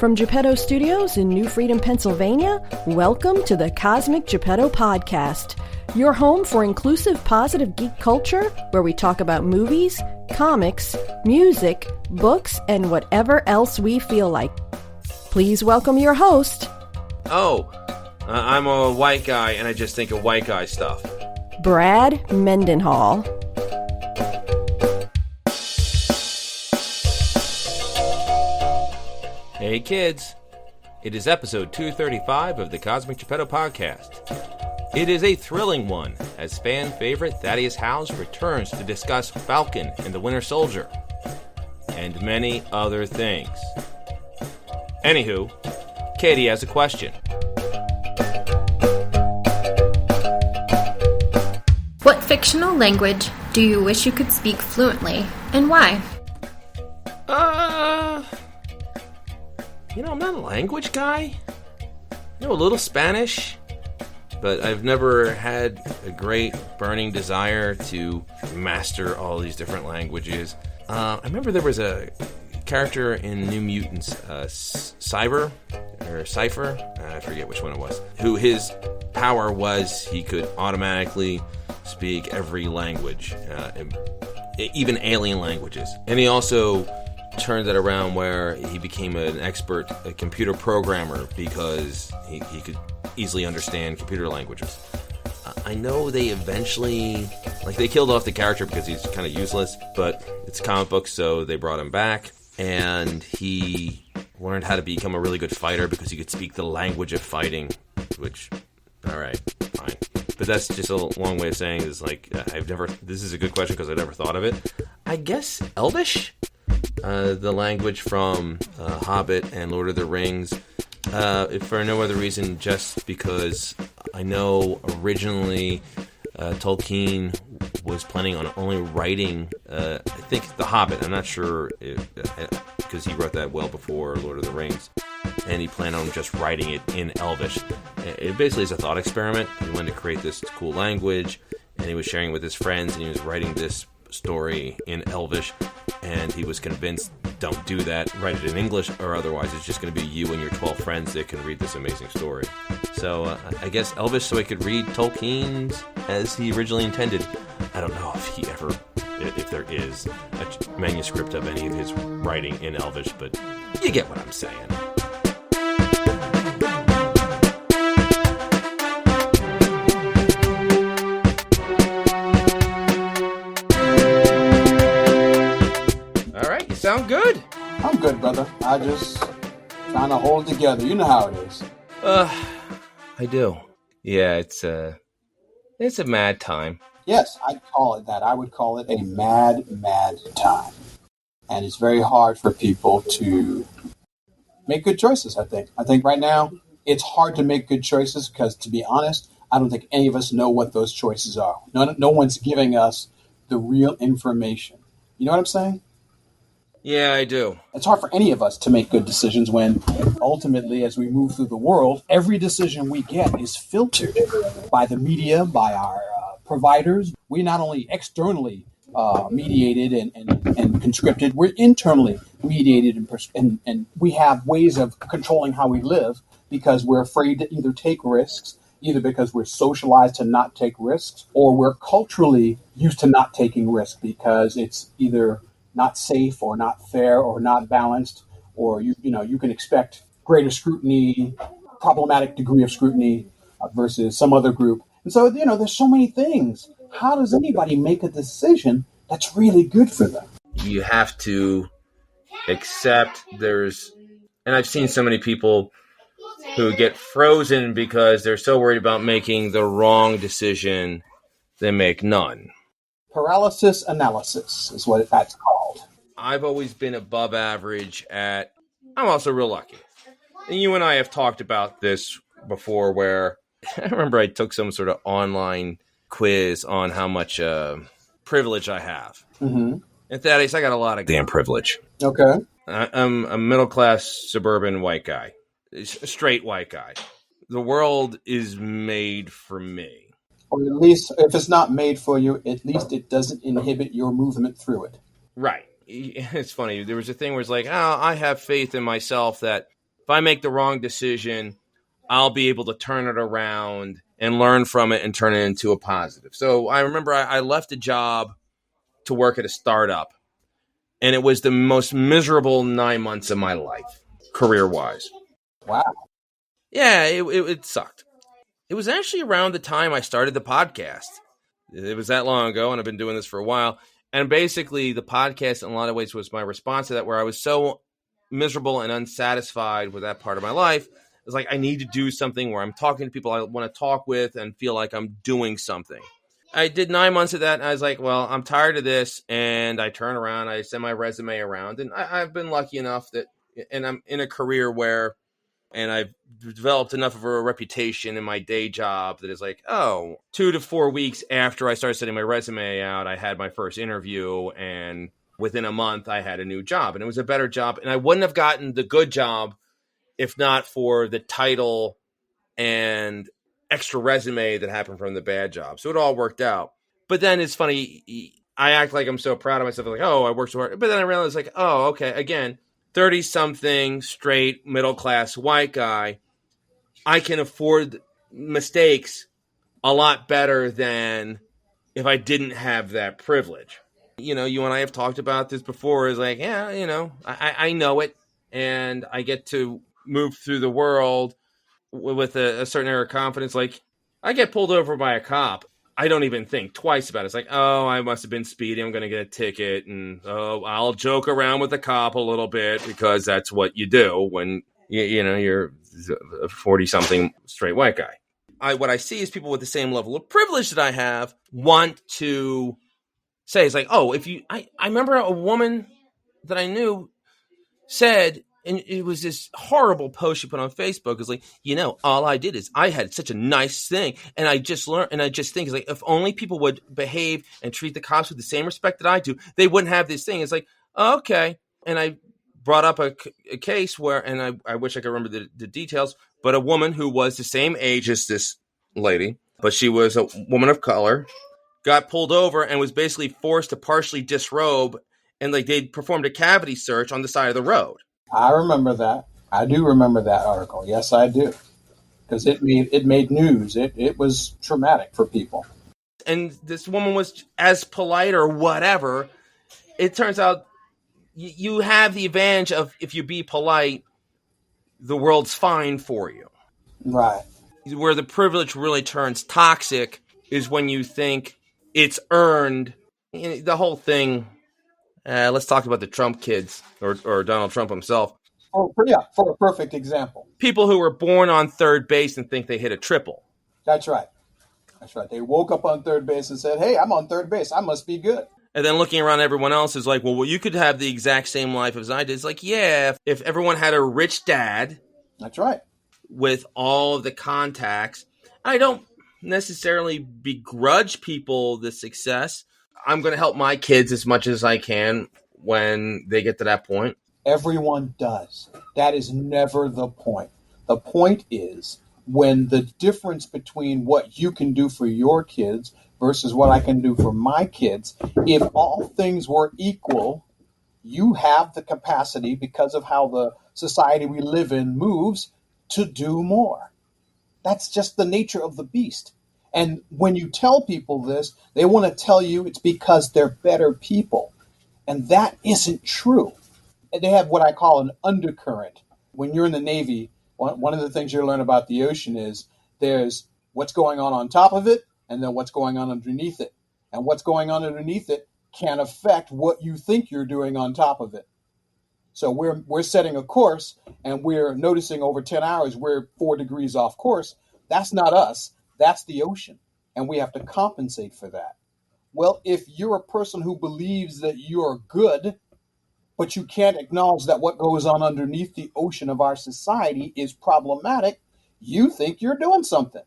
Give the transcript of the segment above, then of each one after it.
From Geppetto Studios in New Freedom, Pennsylvania, welcome to the Cosmic Geppetto Podcast, your home for inclusive, positive geek culture, where we talk about movies, comics, music, books, and whatever else we feel like. Please welcome your host. I'm a white guy, and I just think of white guy stuff. Brad Mendenhall. Hey kids, it is episode 235 of the Cosmic Geppetto Podcast. It is a thrilling one, as fan favorite Thaddeus Howze returns to discuss Falcon and the Winter Soldier, and many other things. Anywho, Katie has a question. What fictional language do you wish you could speak fluently, and why? I'm not a language guy. A little Spanish, but I've never had a great burning desire to master all these different languages. I remember there was a character in New Mutants, Cypher, I forget which one it was, who his power was he could automatically speak every language, even alien languages. And he also turned it around where he became an expert a computer programmer because he could easily understand computer languages. I know they eventually, they killed off the character because he's kind of useless, but it's a comic book, so they brought him back, and he learned how to become a really good fighter because he could speak the language of fighting, which, alright, fine. But that's just a long way of saying is this is a good question because I never thought of it. I guess Elvish? The language from Hobbit and Lord of the Rings, if for no other reason, just because I know originally Tolkien was planning on only writing, I think, The Hobbit. I'm not sure because he wrote that well before Lord of the Rings, and he planned on just writing it in Elvish. It basically is a thought experiment. He wanted to create this cool language, and he was sharing it with his friends, and he was writing this story in Elvish, and he was convinced, don't do that, write it in English, or otherwise it's just going to be you and your 12 friends that can read this amazing story. So I guess Elvish, so he could read Tolkien's as he originally intended. I don't know if there is a manuscript of any of his writing in Elvish, but you get what I'm saying. Sound good? I'm good, brother. I just trying to hold it together. You know how it is. I do. Yeah, it's a mad time. Yes, I'd call it that. I would call it a mad time. And it's very hard for people to make good choices, I think. I think right now it's hard to make good choices because, to be honest, I don't think any of us know what those choices are. No one's giving us the real information. You know what I'm saying? Yeah, I do. It's hard for any of us to make good decisions when ultimately, as we move through the world, every decision we get is filtered by the media, by our providers. We're not only externally mediated and conscripted, we're internally mediated and we have ways of controlling how we live because we're afraid to either take risks, either because we're socialized to not take risks, or we're culturally used to not taking risks because it's either not safe or not fair or not balanced, or you can expect greater scrutiny, problematic degree of scrutiny versus some other group. And so, there's so many things. How does anybody make a decision that's really good for them? You have to accept and I've seen so many people who get frozen because they're so worried about making the wrong decision, they make none. Paralysis analysis is what that's called. I've always been above average I'm also real lucky. And you and I have talked about this before where I remember I took some sort of online quiz on how much privilege I have. Mm-hmm. And Thaddeus, I got a lot of damn privilege. Okay. I'm a middle-class suburban white guy. A straight white guy. The world is made for me. Or at least, if it's not made for you, at least it doesn't inhibit your movement through it. Right. It's funny. There was a thing where it's like, I have faith in myself that if I make the wrong decision, I'll be able to turn it around and learn from it and turn it into a positive. So I remember I left a job to work at a startup, and it was the most miserable 9 months of my life, career-wise. Wow. Yeah, it sucked. It was actually around the time I started the podcast. It was that long ago, and I've been doing this for a while. And basically, the podcast, in a lot of ways, was my response to that, where I was so miserable and unsatisfied with that part of my life. It's like, I need to do something where I'm talking to people I want to talk with and feel like I'm doing something. I did 9 months of that, and I was like, well, I'm tired of this. And I turn around, I send my resume around, and I've been lucky enough that, and I'm in a career where, and I've developed enough of a reputation in my day job that is like, 2 to 4 weeks after I started sending my resume out, I had my first interview, and within a month, I had a new job, and it was a better job. And I wouldn't have gotten the good job if not for the title and extra resume that happened from the bad job. So it all worked out. But then it's funny, I act like I'm so proud of myself, like, I worked so hard. But then I realized, like, okay, again, 30-something, straight, middle-class white guy, I can afford mistakes a lot better than if I didn't have that privilege. You and I have talked about this before, is like, I know it, and I get to move through the world with a certain air of confidence. Like, I get pulled over by a cop, I don't even think twice about it. It's like, I must have been speeding, I'm going to get a ticket, and I'll joke around with the cop a little bit, because that's what you do when you're a 40-something straight white guy. What I see is people with the same level of privilege that I have want to say, it's like, I remember a woman that I knew said, and it was this horrible post she put on Facebook. It's like, all I did is I had such a nice thing. And I just learned, and I just think, it's like, if only people would behave and treat the cops with the same respect that I do, they wouldn't have this thing. It's like, okay. And I brought up a case where, and I wish I could remember the details, but a woman who was the same age as this lady, but she was a woman of color, got pulled over and was basically forced to partially disrobe, and like they performed a cavity search on the side of the road. I remember that. I do remember that article. Yes, I do. Because it made news. It was traumatic for people. And this woman was as polite or whatever. It turns out you have the advantage of, if you be polite, the world's fine for you. Right. Where the privilege really turns toxic is when you think it's earned. The whole thing. Let's talk about the Trump kids or Donald Trump himself. Oh, yeah, for a perfect example. People who were born on third base and think they hit a triple. That's right. They woke up on third base and said, hey, I'm on third base, I must be good. And then looking around, everyone else is like, well, you could have the exact same life as I did. It's like, yeah, if everyone had a rich dad. That's right. With all of the contacts. I don't necessarily begrudge people the success. I'm going to help my kids as much as I can when they get to that point. Everyone does. That is never the point. The point is when the difference between what you can do for your kids versus what I can do for my kids, if all things were equal, you have the capacity, because of how the society we live in moves, to do more. That's just the nature of the beast. And when you tell people this, they want to tell you it's because they're better people. And that isn't true. And they have what I call an undercurrent. When you're in the Navy, one of the things you learn about the ocean is there's what's going on top of it, and then what's going on underneath it. And what's going on underneath it can affect what you think you're doing on top of it. So we're setting a course, and we're noticing over 10 hours we're 4 degrees off course. That's not us. That's the ocean. And we have to compensate for that. Well, if you're a person who believes that you're good, but you can't acknowledge that what goes on underneath the ocean of our society is problematic, you think you're doing something.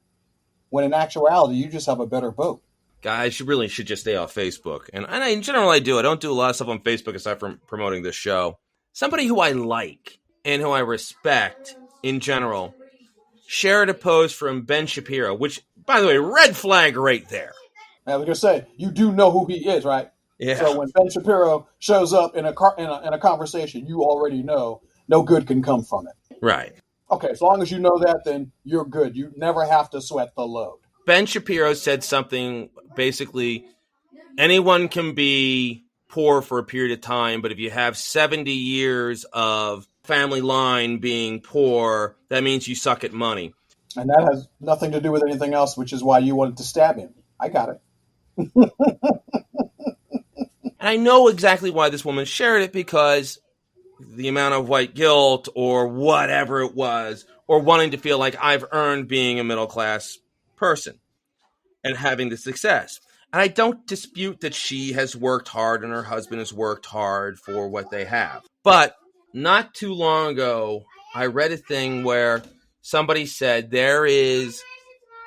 When in actuality, you just have a better boat. Guys, you really should just stay off Facebook. And in general, I do. I don't do a lot of stuff on Facebook aside from promoting this show. Somebody who I like and who I respect in general shared a post from Ben Shapiro, which, by the way, red flag right there. I was going to say, you do know who he is, right? Yeah. So when Ben Shapiro shows up in a conversation, you already know no good can come from it. Right. Okay, as long as you know that, then you're good. You never have to sweat the load. Ben Shapiro said something basically, anyone can be poor for a period of time, but if you have 70 years of family line being poor, that means you suck at money. And that has nothing to do with anything else, which is why you wanted to stab him. I got it. And I know exactly why this woman shared it, because the amount of white guilt or whatever it was, or wanting to feel like I've earned being a middle-class person and having the success. And I don't dispute that she has worked hard and her husband has worked hard for what they have. But not too long ago, I read a thing where somebody said there is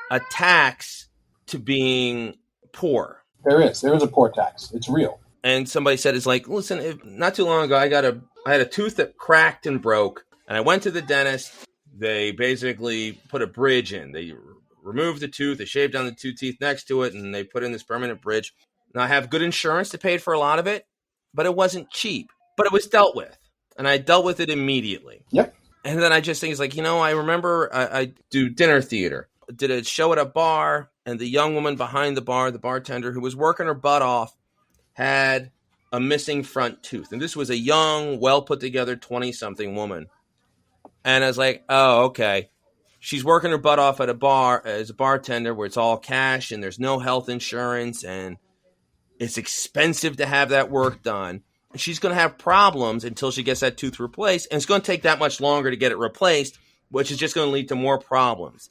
a tax to being poor. There is a poor tax. It's real. And somebody said, it's like, listen, not too long ago, I had a tooth that cracked and broke, and I went to the dentist. They basically put a bridge in. They removed the tooth, they shaved down the two teeth next to it, and they put in this permanent bridge. Now, I have good insurance to pay for a lot of it, but it wasn't cheap. But it was dealt with, and I dealt with it immediately. Yep. And then I just think, it's like, I remember I do dinner theater. Did a show at a bar, and the young woman behind the bar, the bartender, who was working her butt off, had a missing front tooth. And this was a young, well-put-together 20-something woman. And I was like, oh, okay. She's working her butt off at a bar as a bartender where it's all cash and there's no health insurance and it's expensive to have that work done. And she's going to have problems until she gets that tooth replaced. And it's going to take that much longer to get it replaced, which is just going to lead to more problems.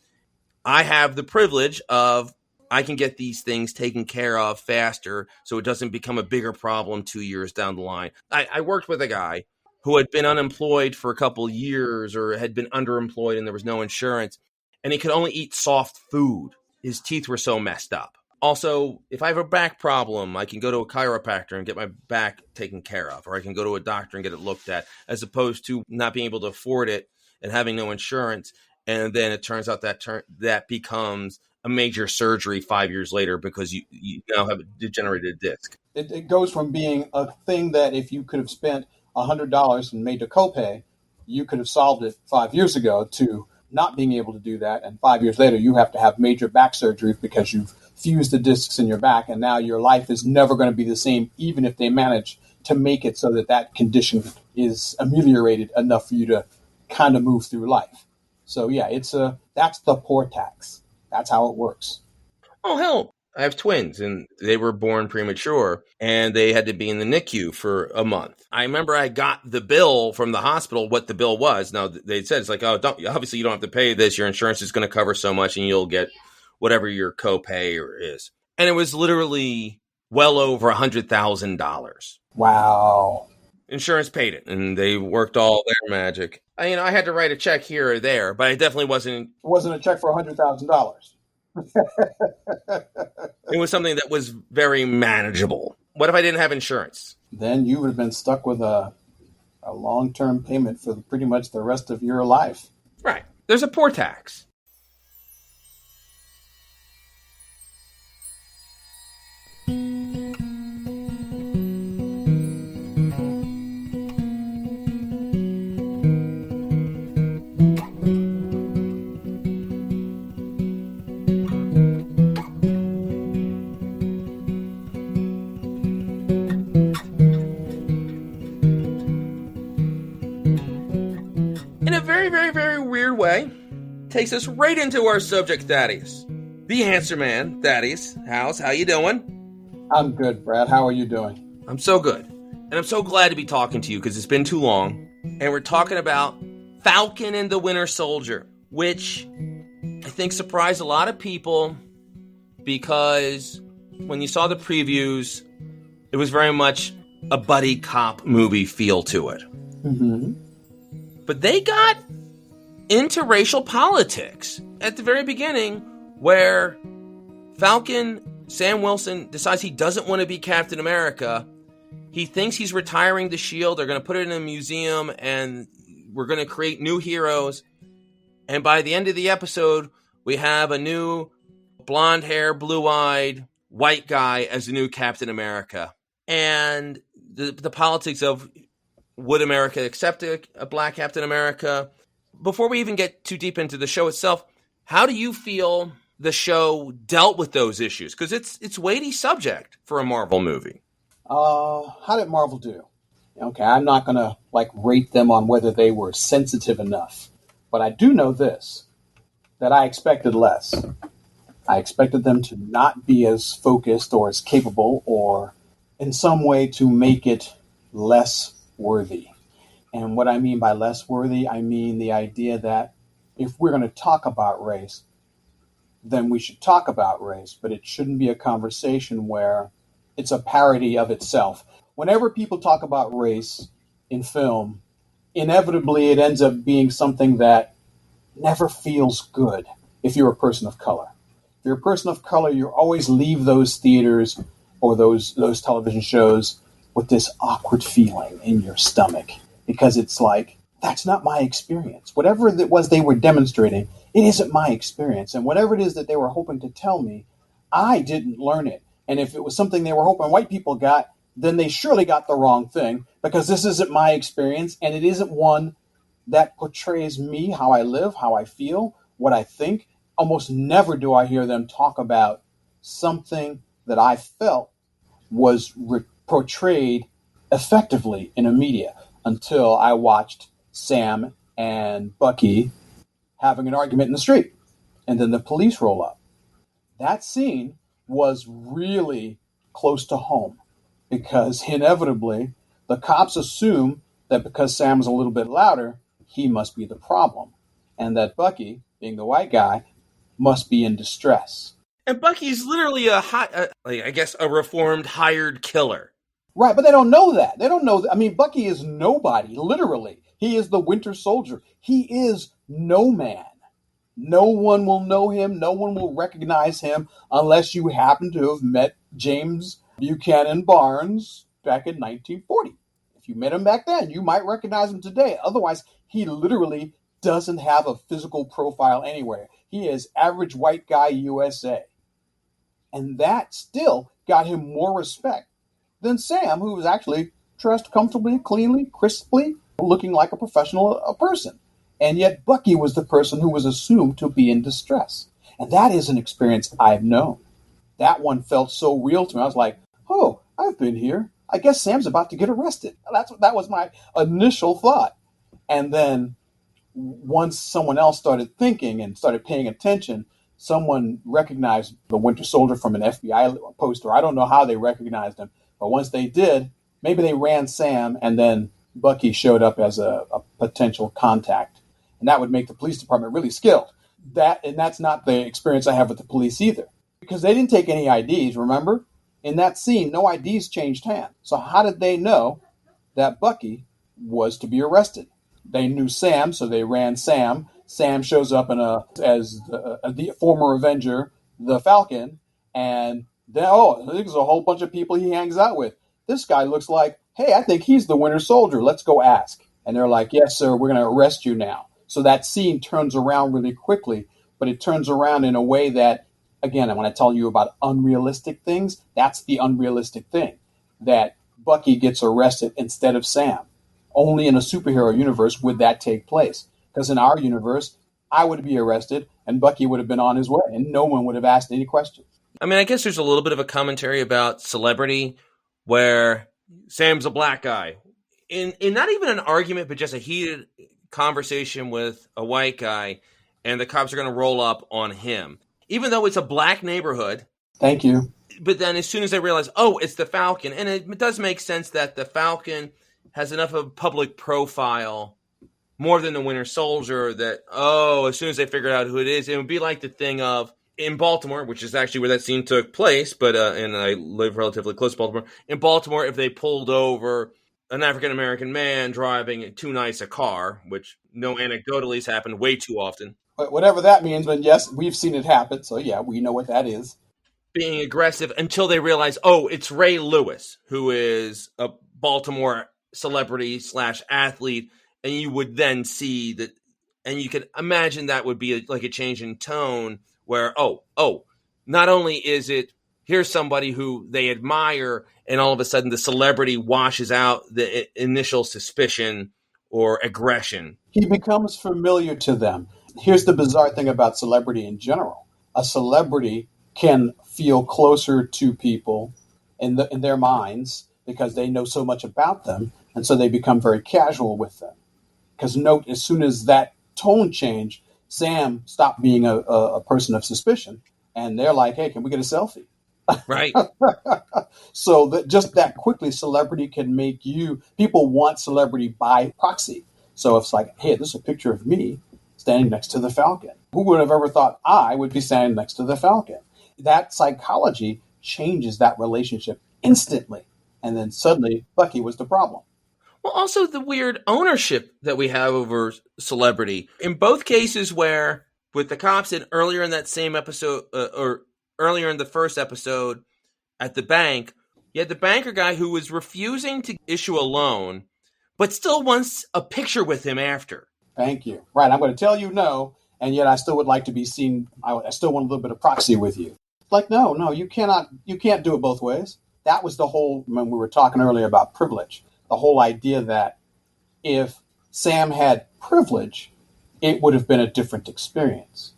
I have the privilege of I can get these things taken care of faster so it doesn't become a bigger problem 2 years down the line. I worked with a guy who had been unemployed for a couple years or had been underemployed and there was no insurance, and he could only eat soft food. His teeth were so messed up. Also, if I have a back problem, I can go to a chiropractor and get my back taken care of, or I can go to a doctor and get it looked at, as opposed to not being able to afford it and having no insurance. And then it turns out that becomes a major surgery 5 years later because you now have a degenerated disc. It goes from being a thing that if you could have spent $100 and made a copay, you could have solved it 5 years ago, to not being able to do that. And 5 years later, you have to have major back surgery because you've fused the discs in your back. And now your life is never going to be the same, even if they manage to make it so that condition is ameliorated enough for you to kind of move through life. So yeah, that's the poor tax. That's how it works. Oh, hell, I have twins, and they were born premature, and they had to be in the NICU for a month. I remember I got the bill from the hospital, what the bill was. Now, they said, it's like, oh, obviously you don't have to pay this. Your insurance is going to cover so much, and you'll get whatever your copay is. And it was literally well over $100,000. Wow. Insurance paid it, and they worked all their magic. I had to write a check here or there, but it definitely wasn't. It wasn't a check for $100,000. It was something that was very manageable. What if I didn't have insurance? Then you would have been stuck with a long-term payment for pretty much the rest of your life. Right. There's a poor tax. In a very, very, very weird way, takes us right into our subject, Thaddeus. The Answer Man, Thaddeus Howze. How you doing? I'm good, Brad. How are you doing? I'm so good. And I'm so glad to be talking to you because it's been too long. And we're talking about Falcon and the Winter Soldier, which I think surprised a lot of people because when you saw the previews, it was very much a buddy cop movie feel to it. Mm-hmm. But they got into racial politics at the very beginning, where Falcon, Sam Wilson, decides he doesn't want to be Captain America. He thinks he's retiring the shield. They're going to put it in a museum, and we're going to create new heroes. And by the end of the episode, we have a new blonde hair, blue-eyed, white guy as the new Captain America. And the politics of, would America accept a black Captain America? before we even get too deep into the show itself, how do you feel the show dealt with those issues? Because it's weighty subject for a Marvel movie. How did Marvel do? Okay, I'm not going to rate them on whether they were sensitive enough. But I do know this, that I expected less. I expected them to not be as focused or as capable or in some way to make it less worthy. And what I mean by less worthy, I mean the idea that if we're going to talk about race, then we should talk about race, but it shouldn't be a conversation where it's a parody of itself. Whenever people talk about race in film, inevitably it ends up being something that never feels good if you're a person of color. If you're a person of color, you always leave those theaters or those television shows with this awkward feeling in your stomach because it's like, that's not my experience. Whatever it was they were demonstrating, it isn't my experience. And whatever it is that they were hoping to tell me, I didn't learn it. And if it was something they were hoping white people got, then they surely got the wrong thing because this isn't my experience and it isn't one that portrays me, how I live, how I feel, what I think. Almost never do I hear them talk about something that I felt was portrayed effectively in a media until I watched Sam and Bucky having an argument in the street and then the police roll up. That scene was really close to home because inevitably the cops assume that because Sam's a little bit louder, he must be the problem and that Bucky, being the white guy, must be in distress. And Bucky's literally a reformed hired killer. Right, but they don't know that. They don't know that. I mean, Bucky is nobody, literally. He is the Winter Soldier. He is no man. No one will know him. No one will recognize him unless you happen to have met James Buchanan Barnes back in 1940. If you met him back then, you might recognize him today. Otherwise, he literally doesn't have a physical profile anywhere. He is average white guy USA. And that still got him more respect than Sam, who was actually dressed comfortably, cleanly, crisply, looking like a professional person. And yet Bucky was the person who was assumed to be in distress. And that is an experience I've known. That one felt so real to me. I was like, oh, I've been here. I guess Sam's about to get arrested. That was my initial thought. And then once someone else started thinking and started paying attention, someone recognized the Winter Soldier from an FBI poster. I don't know how they recognized him, but once they did, maybe they ran Sam and then Bucky showed up as a potential contact. And that would make the police department really skilled. That's not the experience I have with the police either. Because they didn't take any IDs, remember? In that scene, no IDs changed hands. So how did they know that Bucky was to be arrested? They knew Sam, so they ran Sam. Sam shows up as the former Avenger, the Falcon, and then, there's a whole bunch of people he hangs out with. This guy looks like, hey, I think he's the Winter Soldier. Let's go ask. And they're like, yes, sir, we're going to arrest you now. So that scene turns around really quickly, but it turns around in a way that, again, when I tell you about unrealistic things, that's the unrealistic thing, that Bucky gets arrested instead of Sam. Only in a superhero universe would that take place. Because in our universe, I would be arrested and Bucky would have been on his way and no one would have asked any questions. I mean, I guess there's a little bit of a commentary about celebrity where Sam's a black guy. In not even an argument, but just a heated conversation with a white guy, and the cops are going to roll up on him. Even though it's a black neighborhood. Thank you. But then as soon as they realize, oh, it's the Falcon, and it does make sense that the Falcon has enough of a public profile more than the Winter Soldier that, as soon as they figured out who it is, it would be like the thing of in Baltimore, which is actually where that scene took place, but and I live relatively close to Baltimore. In Baltimore, if they pulled over an African-American man driving too nice a car, which anecdotally has happened way too often. But whatever that means, but yes, we've seen it happen, so yeah, we know what that is. Being aggressive until they realize, it's Ray Lewis, who is a Baltimore celebrity / athlete, and you would then see that, and you could imagine that would be like a change in tone where, not only is it, here's somebody who they admire, and all of a sudden the celebrity washes out the initial suspicion or aggression. He becomes familiar to them. Here's the bizarre thing about celebrity in general. A celebrity can feel closer to people in their minds because they know so much about them, and so they become very casual with them. Because note, as soon as that tone changed, Sam stopped being a person of suspicion, and they're like, hey, can we get a selfie? Right. So that just that quickly, celebrity can make people want celebrity by proxy. So it's like, hey, this is a picture of me standing next to the Falcon. Who would have ever thought I would be standing next to the Falcon? That psychology changes that relationship instantly. And then suddenly Bucky was the problem. Well, also the weird ownership that we have over celebrity. In both cases where, with the cops and earlier in that same episode, or earlier in the first episode at the bank, you had the banker guy who was refusing to issue a loan, but still wants a picture with him after. Thank you. Right. I'm going to tell you no, and yet I still would like to be seen. I still want a little bit of proxy with you. Like, no, you can't do it both ways. That was the whole, when we were talking earlier about privilege, the whole idea that if Sam had privilege, it would have been a different experience.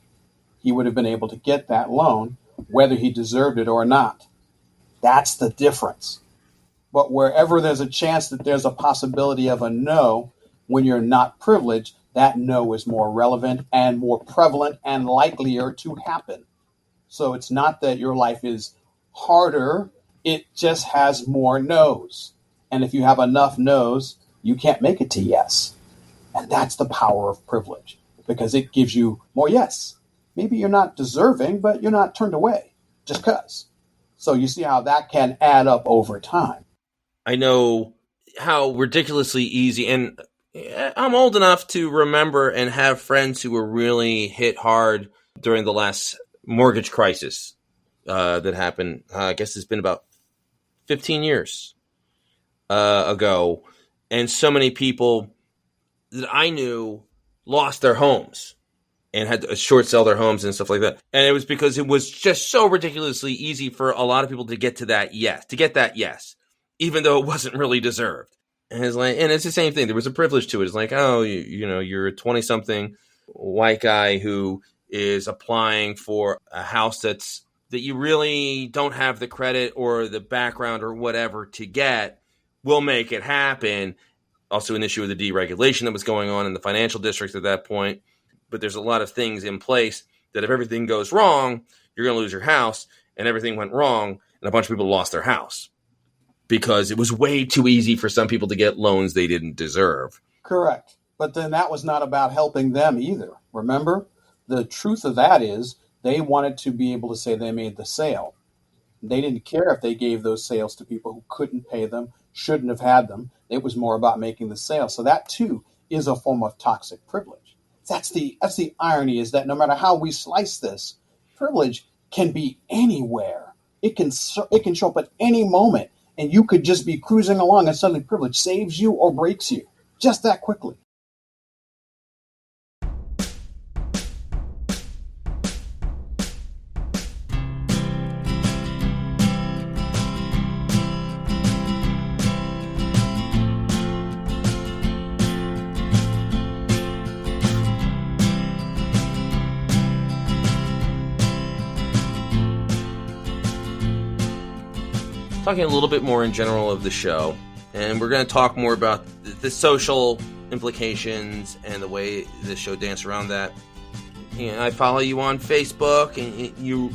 He would have been able to get that loan, whether he deserved it or not. That's the difference. But wherever there's a chance that there's a possibility of a no, when you're not privileged, that no is more relevant and more prevalent and likelier to happen. So it's not that your life is harder, it just has more no's. And if you have enough no's, you can't make it to yes. And that's the power of privilege, because it gives you more yes. Maybe you're not deserving, but you're not turned away just because. So you see how that can add up over time. I know how ridiculously easy, and I'm old enough to remember and have friends who were really hit hard during the last mortgage crisis that happened. I guess it's been about 15 years ago. And so many people that I knew lost their homes and had to short sell their homes and stuff like that. And it was because it was just so ridiculously easy for a lot of people to get to that yes, even though it wasn't really deserved. And it's like, and it's the same thing. There was a privilege to it. It's like, oh, you're a 20-something white guy who is applying for a house that you really don't have the credit or the background or whatever to get. We'll make it happen. Also an issue with the deregulation that was going on in the financial district at that point. But there's a lot of things in place that if everything goes wrong, you're going to lose your house. And everything went wrong, and a bunch of people lost their house because it was way too easy for some people to get loans they didn't deserve. Correct. But then that was not about helping them either. Remember? The truth of that is they wanted to be able to say they made the sale. They didn't care if they gave those sales to people who couldn't pay them, shouldn't have had them. It was more about making the sale. So that too is a form of toxic privilege. That's the irony, is that no matter how we slice this, privilege can be anywhere. It can show up at any moment, and you could just be cruising along and suddenly privilege saves you or breaks you just that quickly. Talking a little bit more in general of the show, and we're going to talk more about the social implications and the way the show danced around that. I follow you on Facebook, and you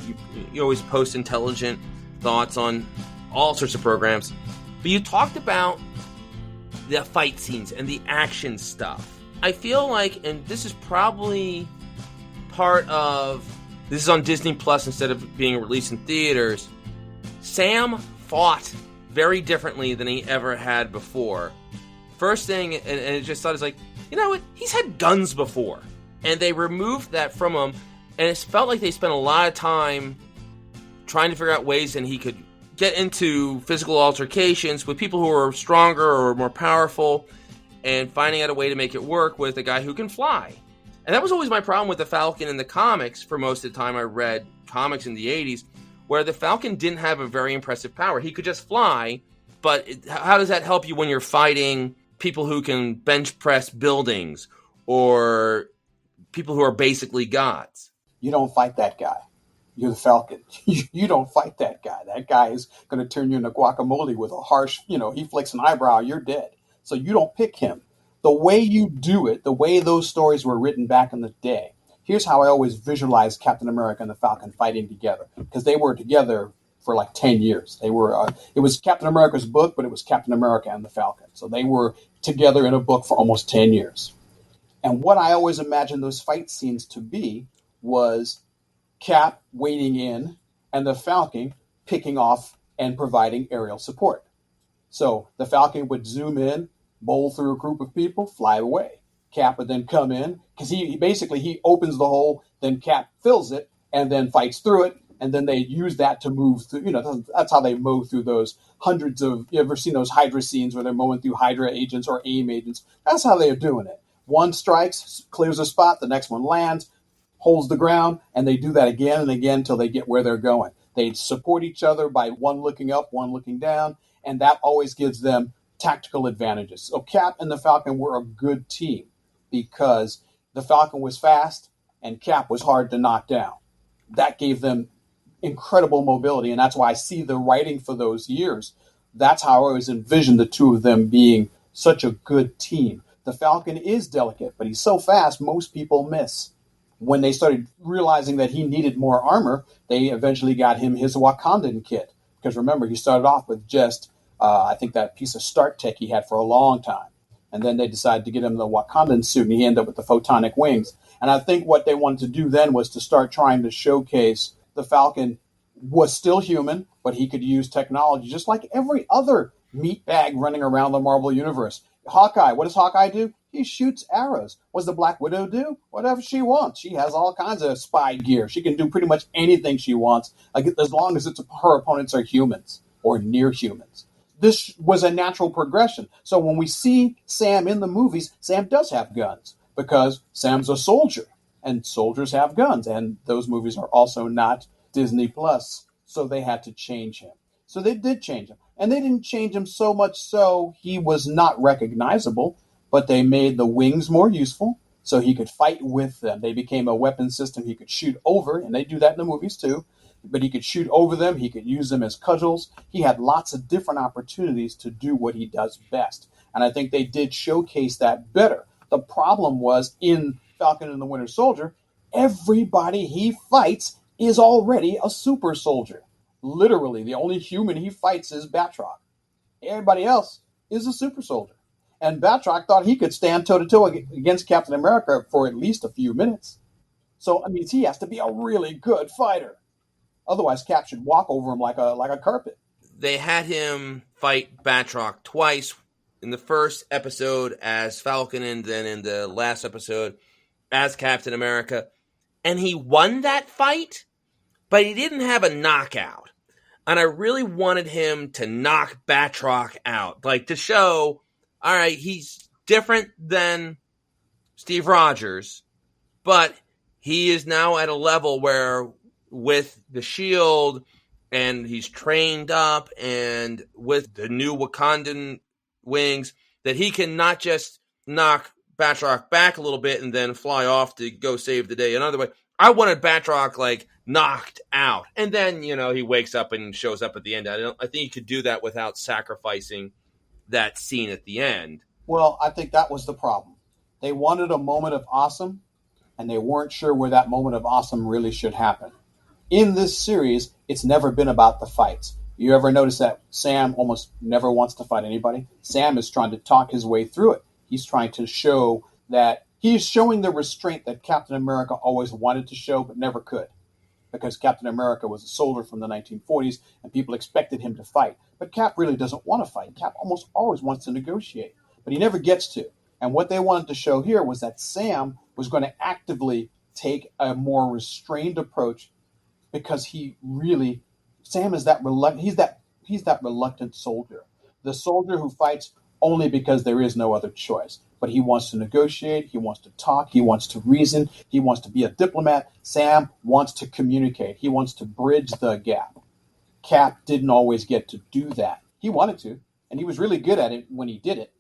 always post intelligent thoughts on all sorts of programs. But you talked about the fight scenes and the action stuff. I feel like, and this is probably part of, this is on Disney Plus instead of being released in theaters, Sam fought very differently than he ever had before. First thing, and it just thought, it's like, you know what? He's had guns before. And they removed that from him, and it felt like they spent a lot of time trying to figure out ways that he could get into physical altercations with people who are stronger or more powerful, and finding out a way to make it work with a guy who can fly. And that was always my problem with the Falcon in the comics for most of the time I read comics in the 80s, where the Falcon didn't have a very impressive power. He could just fly, but how does that help you when you're fighting people who can bench press buildings or people who are basically gods. You don't fight that guy. You're the Falcon. You don't fight that guy. That guy is going to turn you into guacamole with a harsh, he flicks an eyebrow, you're dead. So you don't pick him. The way you do it, the way those stories were written back in the day, here's how I always visualize Captain America and the Falcon fighting together, because they were together for like 10 years. They were. It was Captain America's book, but it was Captain America and the Falcon. So they were together in a book for almost 10 years. And what I always imagined those fight scenes to be was Cap wading in and the Falcon picking off and providing aerial support. So the Falcon would zoom in, bowl through a group of people, fly away. Cap would then come in, because he opens the hole, then Cap fills it, and then fights through it, and then they use that to move through. That's how they mow through those hundreds of. You ever seen those Hydra scenes where they're mowing through Hydra agents or AIM agents? That's how they're doing it. One strikes, clears a spot, the next one lands, holds the ground, and they do that again and again until they get where they're going. They support each other by one looking up, one looking down, and that always gives them tactical advantages. So Cap and the Falcon were a good team because the Falcon was fast and Cap was hard to knock down. That gave them incredible mobility, and that's why I see the writing for those years. That's how I always envisioned the two of them being such a good team. The Falcon is delicate, but he's so fast, most people miss. When they started realizing that he needed more armor, they eventually got him his Wakandan kit. Because remember, he started off with just, I think, that piece of Stark tech he had for a long time. And then they decided to get him the Wakandan suit, and he ended up with the photonic wings. And I think what they wanted to do then was to start trying to showcase the Falcon was still human, but he could use technology just like every other meatbag running around the Marvel Universe. Hawkeye, what does Hawkeye do? He shoots arrows. What does the Black Widow do? Whatever she wants. She has all kinds of spy gear. She can do pretty much anything she wants, as long as her opponents are humans or near humans. This was a natural progression. So when we see Sam in the movies, Sam does have guns because Sam's a soldier, and soldiers have guns. And those movies are also not Disney Plus, so they had to change him. So they did change him. And they didn't change him so much so he was not recognizable, but they made the wings more useful so he could fight with them. They became a weapon system he could shoot over, and they do that in the movies too. But he could shoot over them. He could use them as cudgels. He had lots of different opportunities to do what he does best. And I think they did showcase that better. The problem was in Falcon and the Winter Soldier, everybody he fights is already a super soldier. Literally, the only human he fights is Batroc. Everybody else is a super soldier. And Batroc thought he could stand toe-to-toe against Captain America for at least a few minutes. So, he has to be a really good fighter. Otherwise, Cap should walk over him like a carpet. They had him fight Batroc twice, in the first episode as Falcon and then in the last episode as Captain America. And he won that fight, but he didn't have a knockout. And I really wanted him to knock Batroc out. Like, to show, all right, he's different than Steve Rogers, but he is now at a level where with the shield and he's trained up and with the new Wakandan wings that he can not just knock Batroc back a little bit and then fly off to go save the day another way. I wanted Batroc knocked out. And then, he wakes up and shows up at the end. I think he could do that without sacrificing that scene at the end. Well, I think that was the problem. They wanted a moment of awesome, and they weren't sure where that moment of awesome really should happen. In this series, it's never been about the fights. You ever notice that Sam almost never wants to fight anybody? Sam is trying to talk his way through it. He's trying to show that he's showing the restraint that Captain America always wanted to show but never could. Because Captain America was a soldier from the 1940s and people expected him to fight. But Cap really doesn't want to fight. Cap almost always wants to negotiate, but he never gets to. And what they wanted to show here was that Sam was going to actively take a more restrained approach because Sam is that reluctant. He's that reluctant soldier, the soldier who fights only because there is no other choice. But he wants to negotiate. He wants to talk. He wants to reason. He wants to be a diplomat. Sam wants to communicate. He wants to bridge the gap. Cap didn't always get to do that. He wanted to, and he was really good at it when he did it.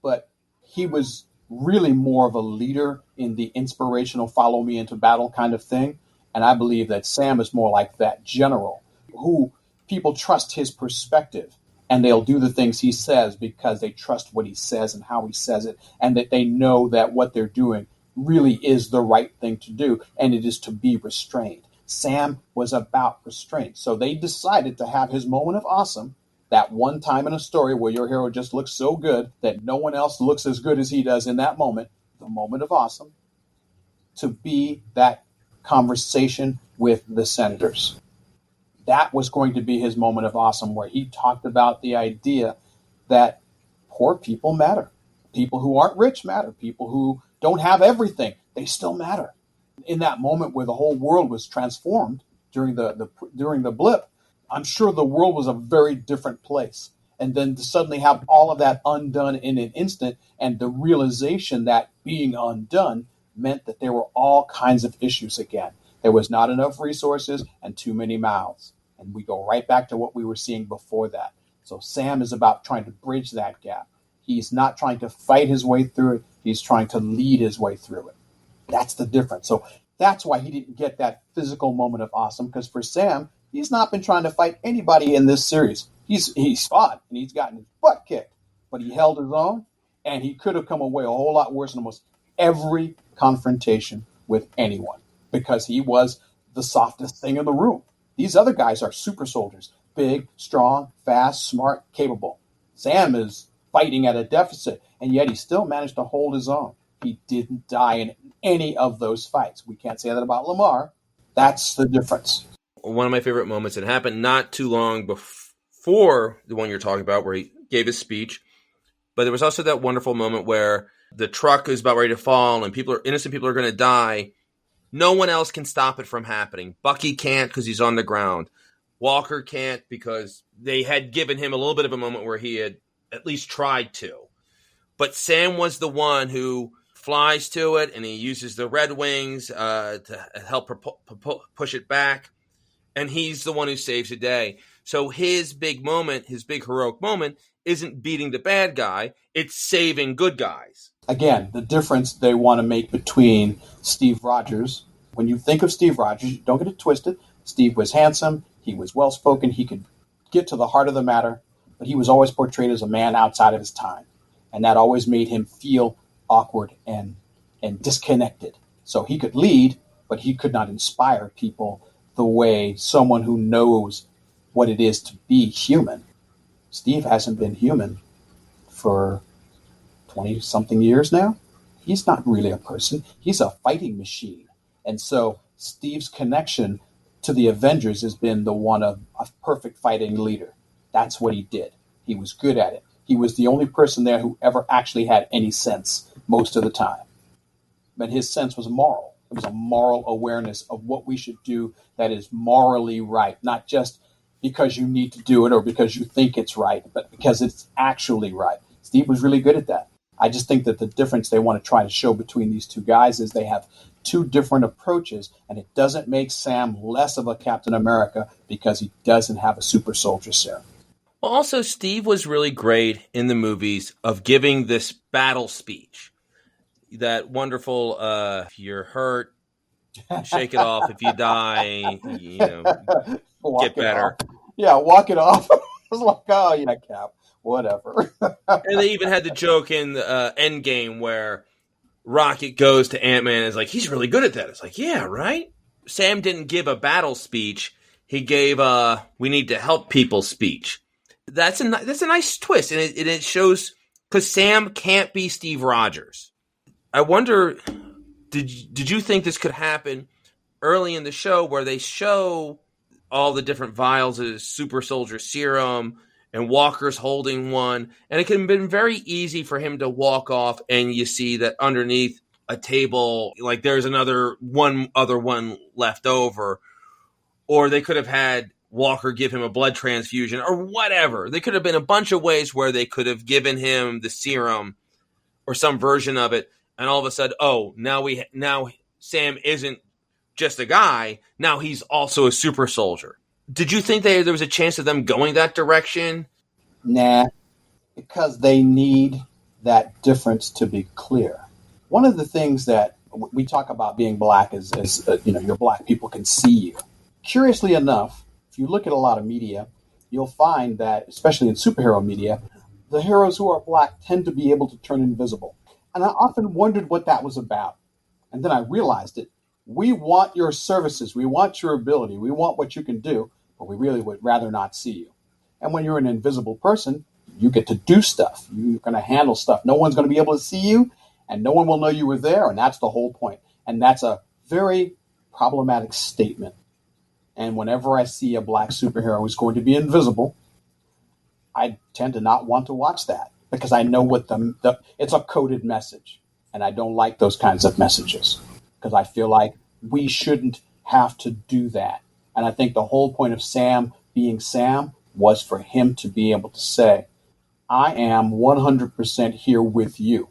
but he was really more of a leader in the inspirational follow me into battle kind of thing. And I believe that Sam is more like that general who people trust his perspective and they'll do the things he says because they trust what he says and how he says it, and that they know that what they're doing really is the right thing to do, and it is to be restrained. Sam was about restraint. So they decided to have his moment of awesome, that one time in a story where your hero just looks so good that no one else looks as good as he does in that moment, the moment of awesome, to be that conversation with the senators. That was going to be his moment of awesome, where he talked about the idea that poor people matter. People who aren't rich matter. People who don't have everything, they still matter. In that moment where the whole world was transformed during the blip, I'm sure the world was a very different place. And then to suddenly have all of that undone in an instant, and the realization that being undone meant that there were all kinds of issues again. There was not enough resources and too many mouths. And we go right back to what we were seeing before that. So Sam is about trying to bridge that gap. He's not trying to fight his way through it. He's trying to lead his way through it. That's the difference. So that's why he didn't get that physical moment of awesome, because for Sam, he's not been trying to fight anybody in this series. He's fought and he's gotten his butt kicked, but he held his own, and he could have come away a whole lot worse in almost every confrontation with anyone, because he was the softest thing in the room. These other guys are super soldiers, big, strong, fast, smart, capable. Sam is fighting at a deficit, and yet he still managed to hold his own. He didn't die in any of those fights. We can't say that about Lamar. That's the difference. One of my favorite moments, it happened not too long before the one you're talking about, where he gave his speech, but there was also that wonderful moment where the truck is about ready to fall and innocent people are going to die. No one else can stop it from happening. Bucky can't because he's on the ground. Walker can't because they had given him a little bit of a moment where he had at least tried to. But Sam was the one who flies to it, and he uses the Red Wings to help push it back. And he's the one who saves the day. So his big moment, his big heroic moment, isn't beating the bad guy. It's saving good guys. Again, the difference they want to make between Steve Rogers. When you think of Steve Rogers, don't get it twisted. Steve was handsome. He was well-spoken. He could get to the heart of the matter, but he was always portrayed as a man outside of his time. And that always made him feel awkward and disconnected. So he could lead, but he could not inspire people the way someone who knows what it is to be human. Steve hasn't been human for 20-something years now. He's not really a person. He's a fighting machine. And so Steve's connection to the Avengers has been the one of a perfect fighting leader. That's what he did. He was good at it. He was the only person there who ever actually had any sense most of the time. But his sense was moral. It was a moral awareness of what we should do that is morally right, not just because you need to do it or because you think it's right, but because it's actually right. Steve was really good at that. I just think that the difference they want to try to show between these two guys is they have two different approaches, and it doesn't make Sam less of a Captain America because he doesn't have a super soldier serum. Well, also, Steve was really great in the movies of giving this battle speech. That wonderful, if you're hurt, shake it off. If you die, get better. Yeah, walk it off. I was like, oh, yeah, Cap, whatever. And they even had the joke in the Endgame where Rocket goes to Ant-Man and is like, he's really good at that. It's like, yeah, right? Sam didn't give a battle speech. He gave a we need to help people speech. That's a nice twist. And it shows, because Sam can't be Steve Rogers. I wonder, did you think this could happen early in the show where they show all the different vials of super soldier serum and Walker's holding one, and it could have been very easy for him to walk off and you see that underneath a table, like there's one other one left over, or they could have had Walker give him a blood transfusion or whatever. There could have been a bunch of ways where they could have given him the serum or some version of it. And all of a sudden, now Sam isn't just a guy. Now he's also a super soldier. Did you think there was a chance of them going that direction? Nah, because they need that difference to be clear. One of the things that we talk about being black is your black people can see you. Curiously enough, if you look at a lot of media, you'll find that, especially in superhero media, the heroes who are black tend to be able to turn invisible. And I often wondered what that was about. And then I realized it. We want your services. We want your ability. We want what you can do, but we really would rather not see you. And when you're an invisible person, you get to do stuff. You're going to handle stuff. No one's going to be able to see you, and no one will know you were there. And that's the whole point. And that's a very problematic statement. And whenever I see a black superhero who's going to be invisible, I tend to not want to watch that because I know what it's a coded message. And I don't like those kinds of messages because I feel like we shouldn't have to do that. And I think the whole point of Sam being Sam was for him to be able to say, I am 100% here with you.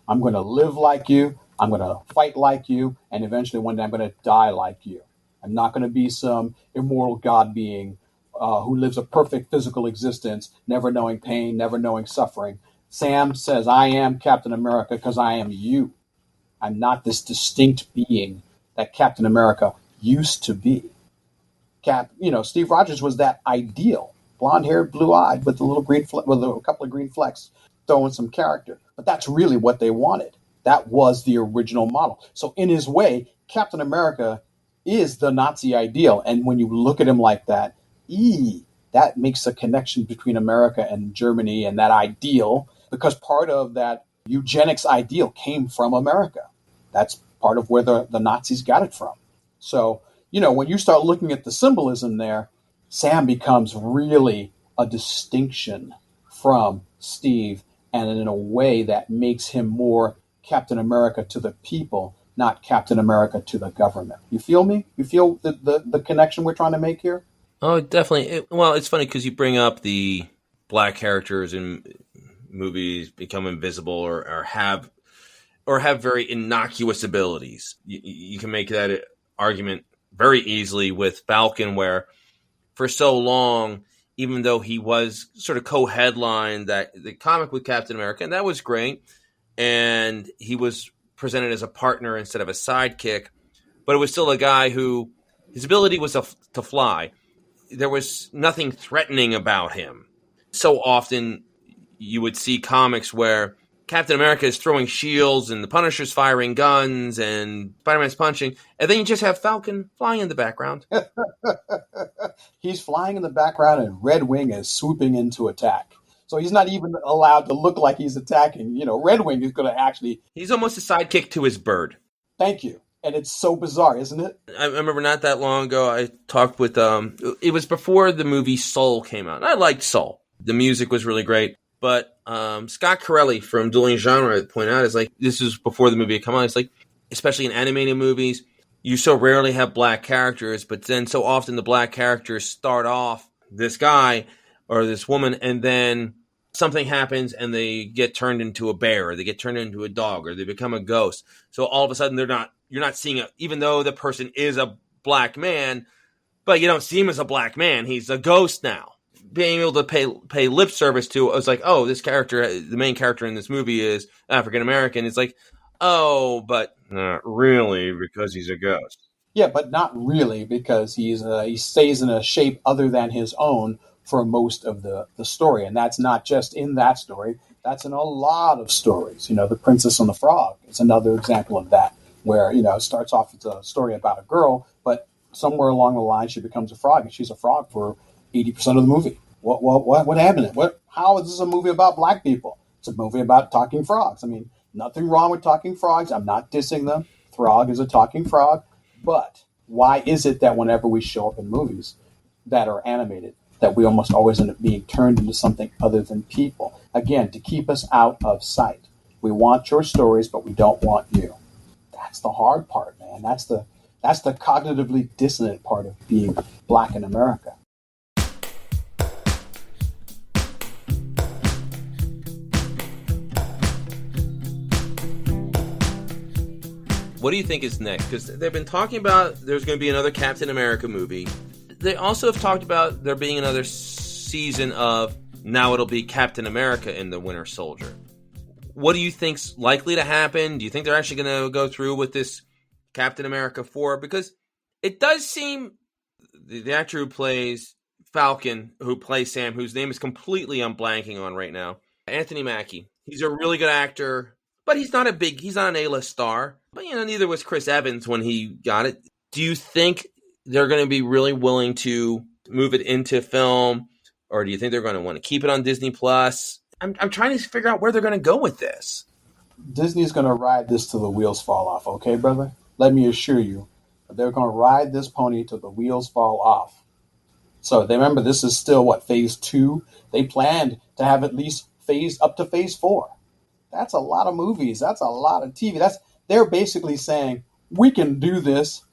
I'm going to live like you. I'm going to fight like you. And eventually one day I'm going to die like you. I'm not going to be some immortal God being who lives a perfect physical existence, never knowing pain, never knowing suffering. Sam says, I am Captain America because I am you. I'm not this distinct being that Captain America used to be. Steve Rogers was that ideal, blonde-haired, blue-eyed with a little green with a couple of green flecks, throwing some character. But that's really what they wanted. That was the original model. So in his way, Captain America is the Nazi ideal. And when you look at him like that, that makes a connection between America and Germany and that ideal, because part of that eugenics ideal came from America. That's part of where the Nazis got it from. So, when you start looking at the symbolism there, Sam becomes really a distinction from Steve, and in a way that makes him more Captain America to the people, not Captain America to the government. You feel me? You feel the connection we're trying to make here? Oh, definitely. It's funny because you bring up the black characters in movies become invisible or have very innocuous abilities. You can make that argument very easily with Falcon, where for so long, even though he was sort of co-headlined the comic with Captain America, and that was great, and he was presented as a partner instead of a sidekick, but it was still a guy who his ability was to fly. There was nothing threatening about him. So often you would see comics where Captain America is throwing shields and the Punisher's firing guns and Spider-Man's punching, and then you just have Falcon flying in the background. He's flying in the background and Red Wing is swooping in to attack. So he's not even allowed to look like he's attacking. Red Wing is going to actually... He's almost a sidekick to his bird. Thank you. And it's so bizarre, isn't it? I remember not that long ago, I talked with, it was before the movie Soul came out. And I liked Soul. The music was really great. But Scott Corelli from Dueling Genre pointed out, this is before the movie had come out. It's like, especially in animated movies, you so rarely have black characters, but then so often the black characters start off this guy or this woman, and then something happens and they get turned into a bear, or they get turned into a dog, or they become a ghost. So all of a sudden you're not seeing even though the person is a black man, but you don't see him as a black man. He's a ghost now. Being able to pay lip service to, it's like, oh, this character, the main character in this movie is African American. It's like, oh, but not really because he's a ghost. Yeah, but not really because he stays in a shape other than his own for most of the story. And that's not just in that story. That's in a lot of stories. The Princess and the Frog is another example of that, where, it starts off as a story about a girl, but somewhere along the line she becomes a frog, and she's a frog for 80% of the movie. What happened? How is this a movie about black people? It's a movie about talking frogs. I mean, nothing wrong with talking frogs. I'm not dissing them. Throg is a talking frog. But why is it that whenever we show up in movies that are animated, that we almost always end up being turned into something other than people? Again, to keep us out of sight. We want your stories, but we don't want you. That's the hard part, man. That's the cognitively dissonant part of being black in America. What do you think is next? Because they've been talking about there's going to be another Captain America movie. They also have talked about there being another season of, now it'll be Captain America in The Winter Soldier. What do you think's likely to happen? Do you think they're actually going to go through with this Captain America 4? Because it does seem the actor who plays Falcon, who plays Sam, whose name is completely I'm blanking on right now, Anthony Mackie. He's a really good actor, but he's not an A-list star. But, neither was Chris Evans when he got it. Do you think they're going to be really willing to move it into film, or do you think they're going to want to keep it on Disney Plus? I'm trying to figure out where they're going to go with this. Disney's going to ride this till the wheels fall off, okay, brother? Let me assure you, they're going to ride this pony till the wheels fall off. So remember, this is still, phase 2? They planned to have at least up to phase 4. That's a lot of movies. That's a lot of TV. They're basically saying, we can do this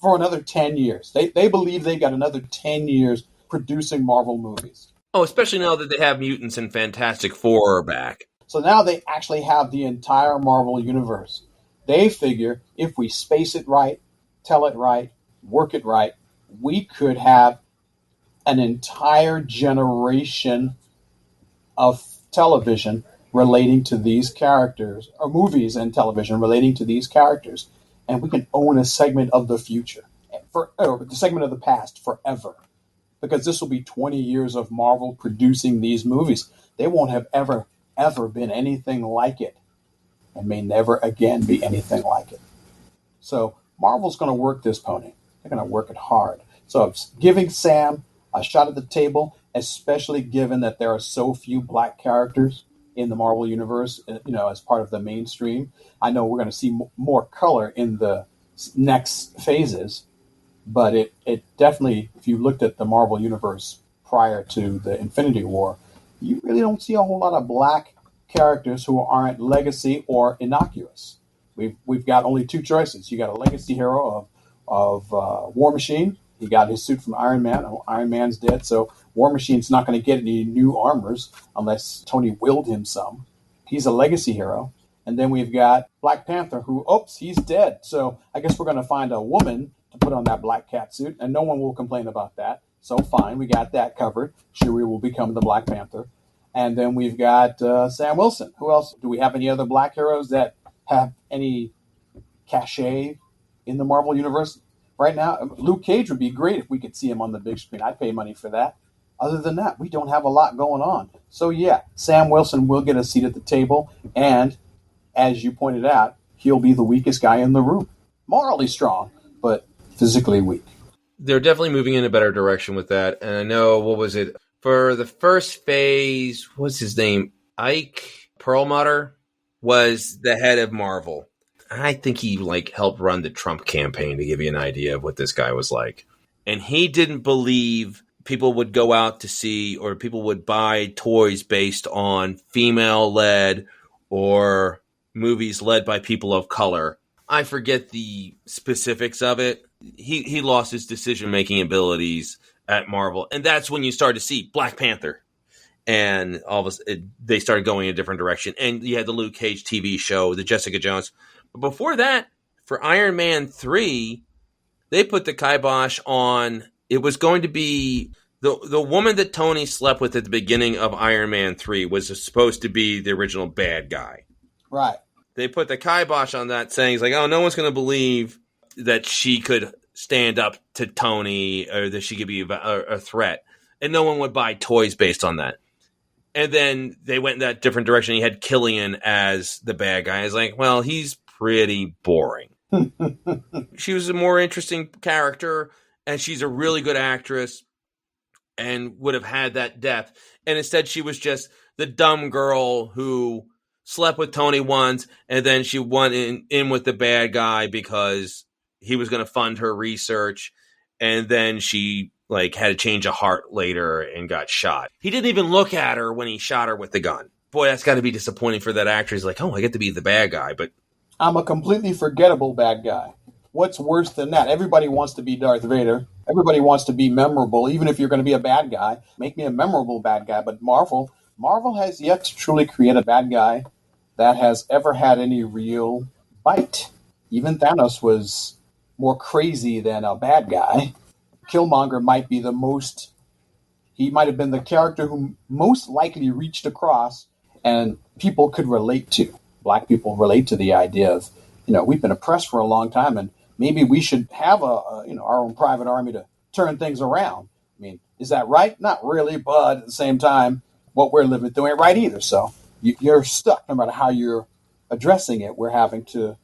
for another 10 years. They believe they've got another 10 years producing Marvel movies. Oh, especially now that they have Mutants and Fantastic Four back. So now they actually have the entire Marvel universe. They figure if we space it right, tell it right, work it right, we could have an entire generation of television relating to these characters, or movies and television relating to these characters. And we can own a segment of the future, or the segment of the past forever. Because this will be 20 years of Marvel producing these movies. They won't have ever been anything like it, and may never again be anything like it. So Marvel's going to work this pony. They're going to work it hard. So it's giving Sam a shot at the table, especially given that there are so few black characters in the Marvel universe, as part of the mainstream. I know we're going to see more color in the next phases, but it definitely, if you looked at the Marvel universe prior to the Infinity War, you really don't see a whole lot of black characters who aren't legacy or innocuous. We've got only two choices. You got a legacy hero of War Machine. He got his suit from Iron Man. Iron Man's dead, so War Machine's not going to get any new armors unless Tony willed him some. He's a legacy hero. And then we've got Black Panther, he's dead. So I guess we're going to find a woman to put on that black cat suit, and no one will complain about that. So fine, we got that covered. Shuri will become the Black Panther. And then we've got Sam Wilson. Who else? Do we have any other black heroes that have any cachet in the Marvel universe right now? Luke Cage would be great if we could see him on the big screen. I'd pay money for that. Other than that, we don't have a lot going on. So yeah, Sam Wilson will get a seat at the table, and as you pointed out, he'll be the weakest guy in the room. Morally strong, but physically weak. They're definitely moving in a better direction with that. And I know, for the first phase, what's his name? Ike Perlmutter was the head of Marvel. I think he helped run the Trump campaign, to give you an idea of what this guy was like. And he didn't believe people would go out to see, or people would buy toys based on female-led or movies led by people of color. I forget the specifics of it. He lost his decision-making abilities at Marvel. And that's when you start to see Black Panther. And all of a sudden, they started going in a different direction. And you had the Luke Cage TV show, the Jessica Jones. But before that, for Iron Man 3, they put the kibosh on, it was going to be the woman that Tony slept with at the beginning of Iron Man 3 was supposed to be the original bad guy. Right. They put the kibosh on that, saying, no one's going to believe that she could stand up to Tony, or that she could be a threat. And no one would buy toys based on that. And then they went in that different direction. You had Killian as the bad guy. It's he's pretty boring. She was a more interesting character, and she's a really good actress and would have had that depth. And instead, she was just the dumb girl who slept with Tony once, and then she went in with the bad guy because he was going to fund her research. And then she had a change of heart later and got shot. He didn't even look at her when he shot her with the gun. Boy, that's got to be disappointing for that actor. He's I get to be the bad guy, but I'm a completely forgettable bad guy. What's worse than that? Everybody wants to be Darth Vader. Everybody wants to be memorable. Even if you're going to be a bad guy, make me a memorable bad guy. But Marvel has yet to truly create a bad guy that has ever had any real bite. Even Thanos was more crazy than a bad guy. Killmonger might be he might have been the character who most likely reached across and people could relate to. Black people relate to the idea of, we've been oppressed for a long time, and maybe we should have our own private army to turn things around. I mean, is that right? Not really, but at the same time, what we're living through ain't right either. So you're stuck no matter how you're addressing it. We're having to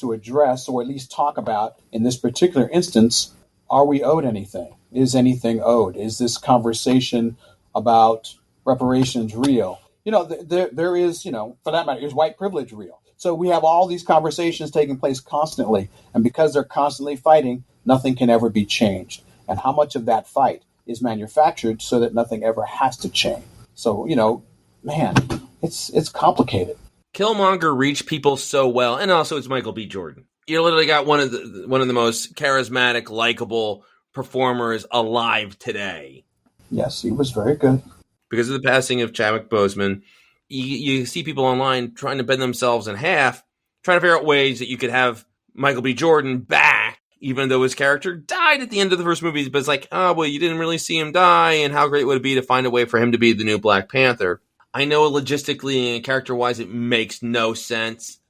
address, or at least talk about, in this particular instance, are we owed anything? Is anything owed? Is this conversation about reparations real? There is, for that matter, is white privilege real? So we have all these conversations taking place constantly. And because they're constantly fighting, nothing can ever be changed. And how much of that fight is manufactured so that nothing ever has to change? So, man, it's complicated. Killmonger reached people so well, and also it's Michael B. Jordan. You literally got one of the most charismatic, likable performers alive today. Yes, he was very good. Because of the passing of Chadwick Boseman, you see people online trying to bend themselves in half, trying to figure out ways that you could have Michael B. Jordan back, even though his character died at the end of the first movie. But it's like, oh, well, you didn't really see him die, and how great would it be to find a way for him to be the new Black Panther? I know logistically and character-wise it makes no sense,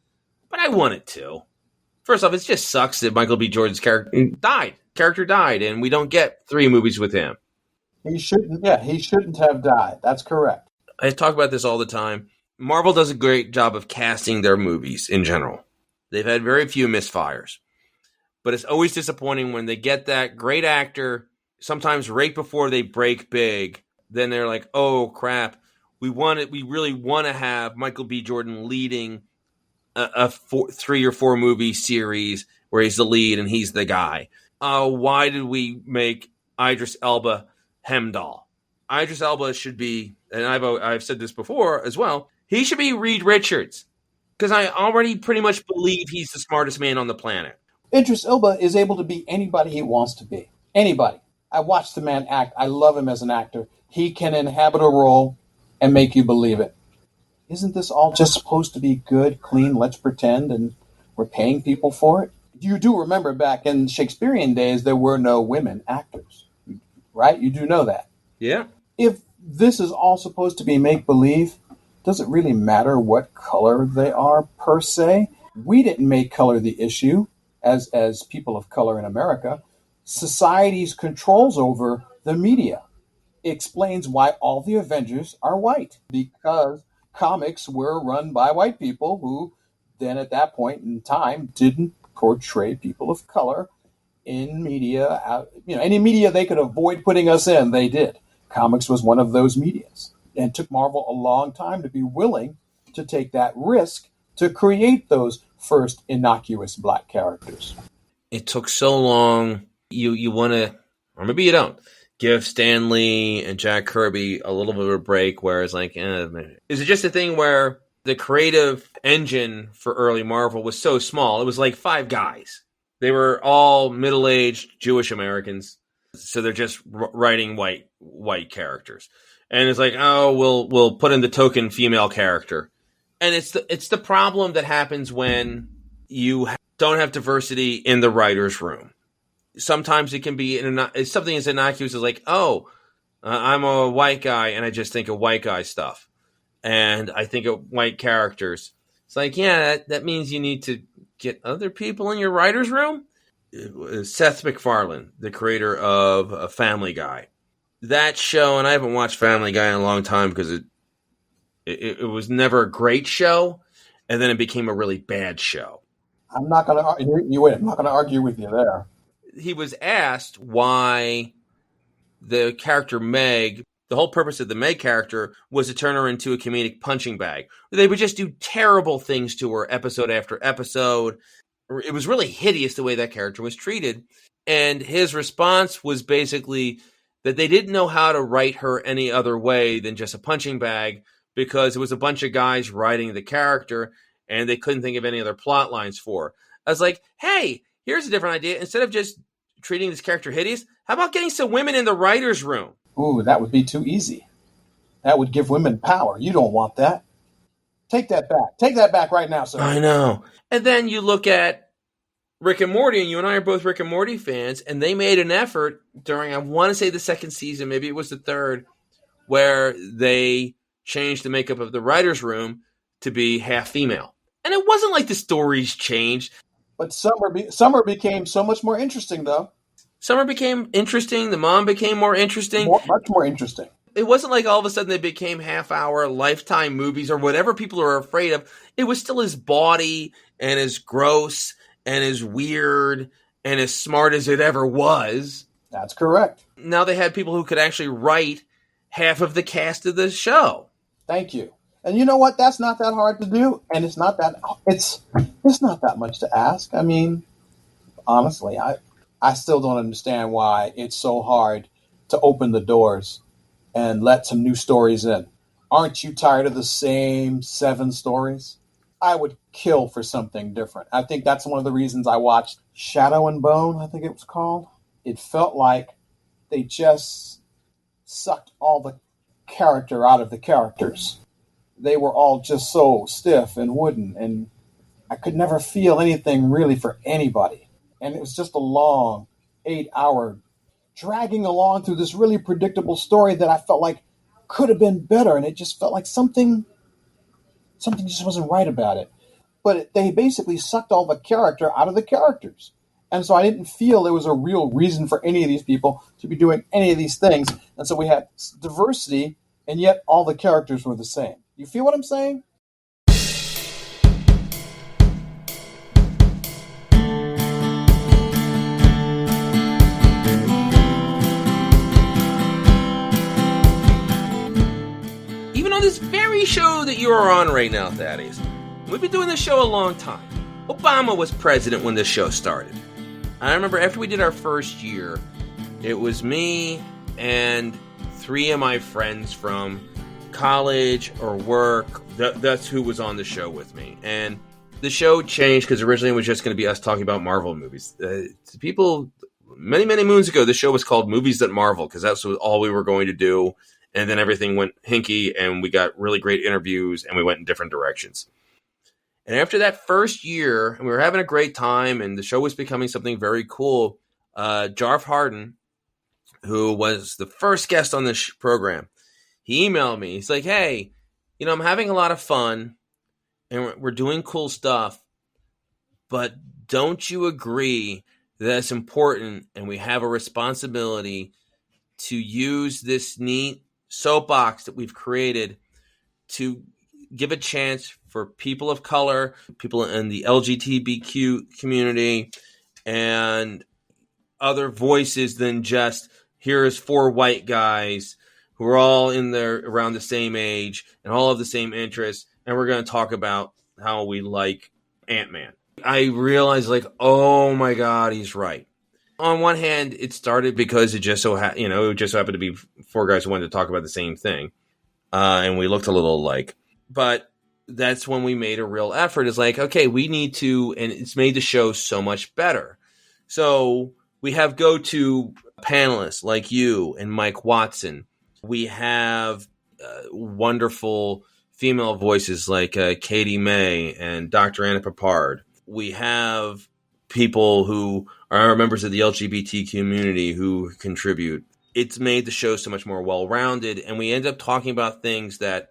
but I want it to. First off, it just sucks that Michael B. Jordan's character died, and we don't get 3 movies with him. He shouldn't have died. That's correct. I talk about this all the time. Marvel does a great job of casting their movies in general. They've had very few misfires. But it's always disappointing when they get that great actor, sometimes right before they break big, then they're like, oh, crap. We really want to have Michael B. Jordan leading a 3 or 4 movie series where he's the lead and he's the guy. Why did we make Idris Elba Hemdall? Idris Elba should be, and I've said this before as well, he should be Reed Richards, because I already pretty much believe he's the smartest man on the planet. Idris Elba is able to be anybody he wants to be. Anybody. I watched the man act. I love him as an actor. He can inhabit a role and make you believe it. Isn't this all just supposed to be good, clean, let's pretend, and we're paying people for it? You do remember back in Shakespearean days, there were no women actors, right? You do know that. Yeah. If this is all supposed to be make-believe, does it really matter what color they are, per se? We didn't make color the issue as people of color in America. Society's controls over the media explains why all the Avengers are white, because comics were run by white people who then at that point in time didn't portray people of color in media. Any media they could avoid putting us in, they did. Comics was one of those medias, and it took Marvel a long time to be willing to take that risk to create those first innocuous black characters. It took so long. You want to, or maybe you don't, give Stan Lee and Jack Kirby a little bit of a break, where it's like, is it just a thing where the creative engine for early Marvel was so small? It was like 5 guys. They were all middle-aged Jewish Americans, so they're just writing white characters. And it's like, oh, we'll put in the token female character. And it's the problem that happens when you don't have diversity in the writer's room. Sometimes it can be something as innocuous as like, I'm a white guy and I just think of white guy stuff. And I think of white characters. It's like, yeah, that means you need to get other people in your writer's room. Seth Macfarlane, the creator of Family Guy. That show, and I haven't watched Family Guy in a long time because it was never a great show, and then it became a really bad show. I'm not going to argue with you there. He was asked why the character Meg, the whole purpose of the Meg character was to turn her into a comedic punching bag. They would just do terrible things to her episode after episode. It was really hideous the way that character was treated. And his response was basically that they didn't know how to write her any other way than just a punching bag, because it was a bunch of guys writing the character and they couldn't think of any other plot lines for her. I was like, hey, here's a different idea. Instead of just treating this character hideous, how about getting some women in the writer's room? Ooh, that would be too easy. That would give women power. You don't want that. Take that back. Take that back right now, sir. I know. And then you look at Rick and Morty, and you and I are both Rick and Morty fans, and they made an effort during, I want to say the second season, maybe it was the third, where they changed the makeup of the writer's room to be half female. And it wasn't like the stories changed. But Summer became so much more interesting, though. Summer became interesting. The mom became more interesting. Much more interesting. It wasn't like all of a sudden they became half-hour Lifetime movies or whatever people are afraid of. It was still as bawdy and as gross and as weird and as smart as it ever was. That's correct. Now they had people who could actually write half of the cast of the show. Thank you. And you know what? That's not that hard to do, and it's not that much to ask. I mean, honestly, I still don't understand why it's so hard to open the doors and let some new stories in. Aren't you tired of the same 7 stories? I would kill for something different. I think that's one of the reasons I watched Shadow and Bone, I think it was called. It felt like they just sucked all the character out of the characters. They were all just so stiff and wooden, and I could never feel anything really for anybody. And it was just a long 8-hour dragging along through this really predictable story that I felt like could have been better, and it just felt like something just wasn't right about it. But they basically sucked all the character out of the characters. And so I didn't feel there was a real reason for any of these people to be doing any of these things. And so we had diversity, and yet all the characters were the same. You feel what I'm saying? Even on this very show that you are on right now, Thaddeus, we've been doing this show a long time. Obama was president when this show started. I remember after we did our first year, it was me and 3 of my friends from college or work. That's who was on the show with me. And the show changed because originally it was just going to be us talking about Marvel movies. People, many, many moons ago, the show was called Movies That Marvel because that's all we were going to do. And then everything went hinky and we got really great interviews and we went in different directions. And after that first year, and we were having a great time, and the show was becoming something very cool, Jarf Hardin, who was the first guest on this program, he emailed me. He's like, hey, I'm having a lot of fun, and we're doing cool stuff, but don't you agree that it's important, and we have a responsibility to use this neat soapbox that we've created to give a chance for people of color, people in the LGBTQ community, and other voices than just here's 4 white guys who are all in there around the same age and all have the same interests, and we're going to talk about how we like Ant-Man. I realized, oh my God, he's right. On one hand, it started because it just so happened to be 4 guys who wanted to talk about the same thing, and we looked a little alike. But that's when we made a real effort. It's like, okay, we need to, and it's made the show so much better. So we have go-to panelists like you and Mike Watson. We have wonderful female voices like Katie May and Dr. Anna Papard. We have people who are members of the LGBT community who contribute. It's made the show so much more well-rounded, and we end up talking about things that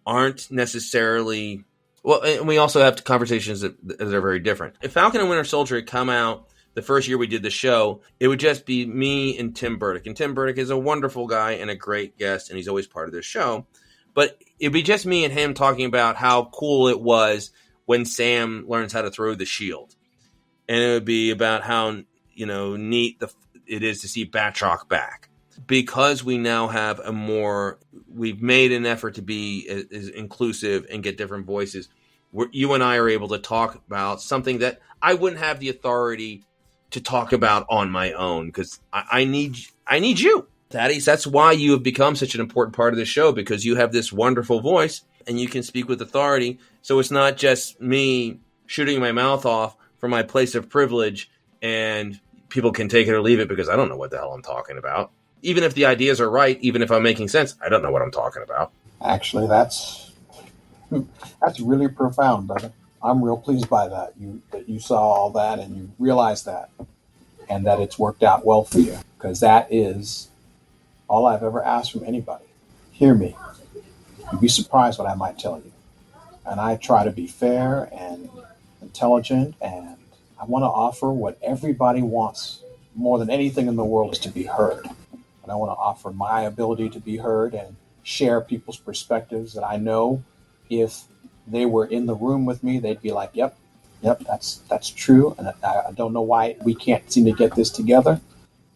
aren't necessarily... Well, and we also have conversations that are very different. If Falcon and Winter Soldier had come out the first year we did the show, it would just be me and Tim Burdick. And Tim Burdick is a wonderful guy and a great guest, and he's always part of this show. But it'd be just me and him talking about how cool it was when Sam learns how to throw the shield. And it would be about how, neat it is to see Batroc back. Because we now have we've made an effort to be as inclusive and get different voices. You and I are able to talk about something that I wouldn't have the authority to talk about on my own because I need you, Thaddeus. That's why you have become such an important part of the show, because you have this wonderful voice and you can speak with authority. So it's not just me shooting my mouth off from my place of privilege and people can take it or leave it because I don't know what the hell I'm talking about. Even if the ideas are right, even if I'm making sense, I don't know what I'm talking about. Actually, that's really profound, brother. I'm real pleased by that. That you saw all that and you realized that, and that it's worked out well for you, because that is all I've ever asked from anybody. Hear me. You'd be surprised what I might tell you. And I try to be fair and intelligent, and I want to offer what everybody wants more than anything in the world is to be heard. And I want to offer my ability to be heard and share people's perspectives that I know if they were in the room with me, they'd be like, yep, that's true. And I don't know why we can't seem to get this together.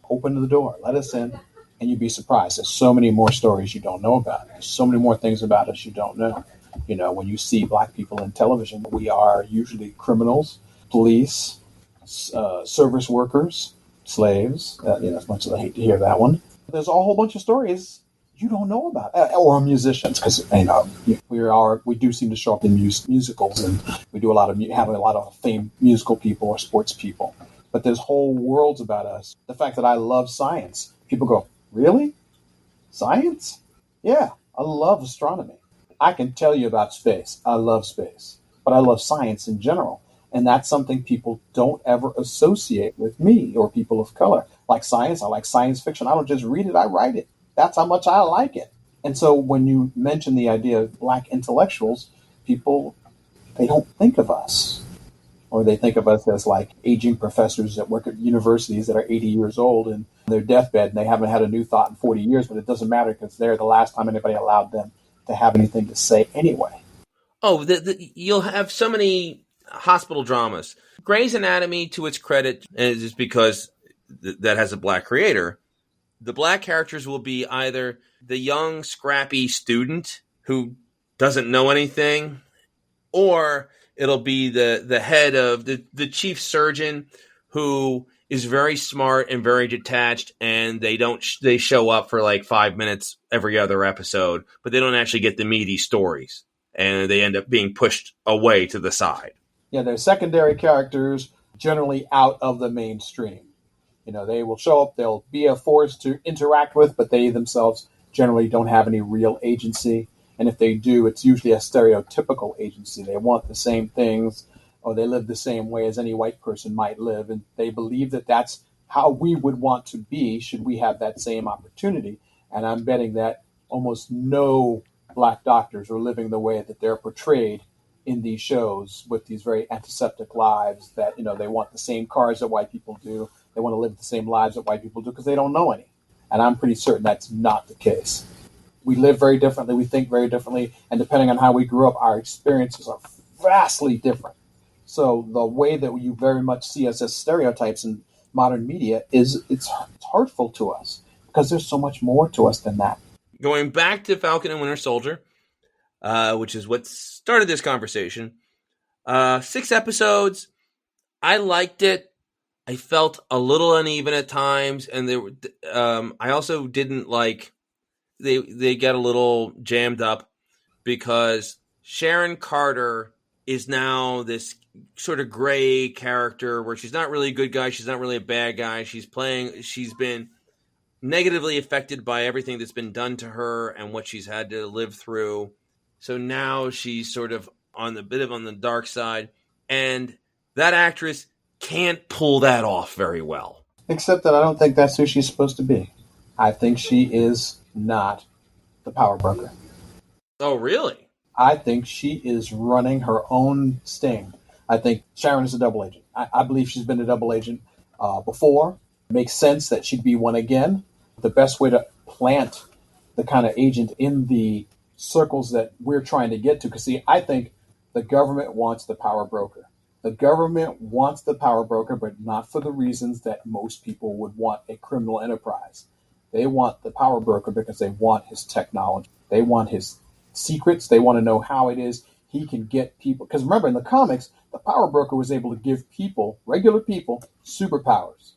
Open the door, let us in, and you'd be surprised. There's so many more stories you don't know about. There's so many more things about us you don't know. You know, when you see black people in television, we are usually criminals, police, service workers, slaves. As much as I hate to hear that one, there's a whole bunch of stories you don't know about, or musicians, because we do seem to show up in musicals, and we do have a lot of famed musical people or sports people. But there's whole worlds about us. The fact that I love science, people go, really? Science? Yeah, I love astronomy. I can tell you about space. I love space, but I love science in general. And that's something people don't ever associate with me or people of color. Like science, I like science fiction. I don't just read it, I write it. That's how much I like it. And so when you mention the idea of black intellectuals, people, they don't think of us. Or they think of us as like aging professors that work at universities that are 80 years old and their deathbed and they haven't had a new thought in 40 years, but it doesn't matter because they're the last time anybody allowed them to have anything to say anyway. Oh, you'll have so many hospital dramas. Grey's Anatomy, to its credit, is just because that has a black creator. The black characters will be either the young, scrappy student who doesn't know anything, or it'll be the head of the chief surgeon who is very smart and very detached, and they show up for like 5 minutes every other episode, but they don't actually get the meaty stories, and they end up being pushed away to the side. Yeah, they're secondary characters, generally out of the mainstream. You know, they will show up, they'll be a force to interact with, but they themselves generally don't have any real agency. And if they do, it's usually a stereotypical agency. They want the same things, or they live the same way as any white person might live. And they believe that that's how we would want to be should we have that same opportunity. And I'm betting that almost no black doctors are living the way that they're portrayed in these shows with these very antiseptic lives that, they want the same cars that white people do. They want to live the same lives that white people do because they don't know any. And I'm pretty certain that's not the case. We live very differently. We think very differently. And depending on how we grew up, our experiences are vastly different. So the way that you very much see us as stereotypes in modern media it's hurtful to us because there's so much more to us than that. Going back to Falcon and Winter Soldier, which is what started this conversation, 6 episodes. I liked it. I felt a little uneven at times, and I also didn't like. They get a little jammed up because Sharon Carter is now this sort of gray character where she's not really a good guy, she's not really a bad guy. She's been negatively affected by everything that's been done to her and what she's had to live through. So now she's sort of on the dark side, and that actress can't pull that off very well. Except that I don't think that's who she's supposed to be. I think she is not the power broker. Oh, really? I think she is running her own sting. I think Sharon is a double agent. I believe she's been a double agent before. It makes sense that she'd be one again. The best way to plant the kind of agent in the circles that we're trying to get to, because see, I think the government wants the power broker. The government wants the power broker, but not for the reasons that most people would want a criminal enterprise. They want the power broker because they want his technology. They want his secrets. They want to know how it is he can get people. Because remember, in the comics, the power broker was able to give people, regular people, superpowers.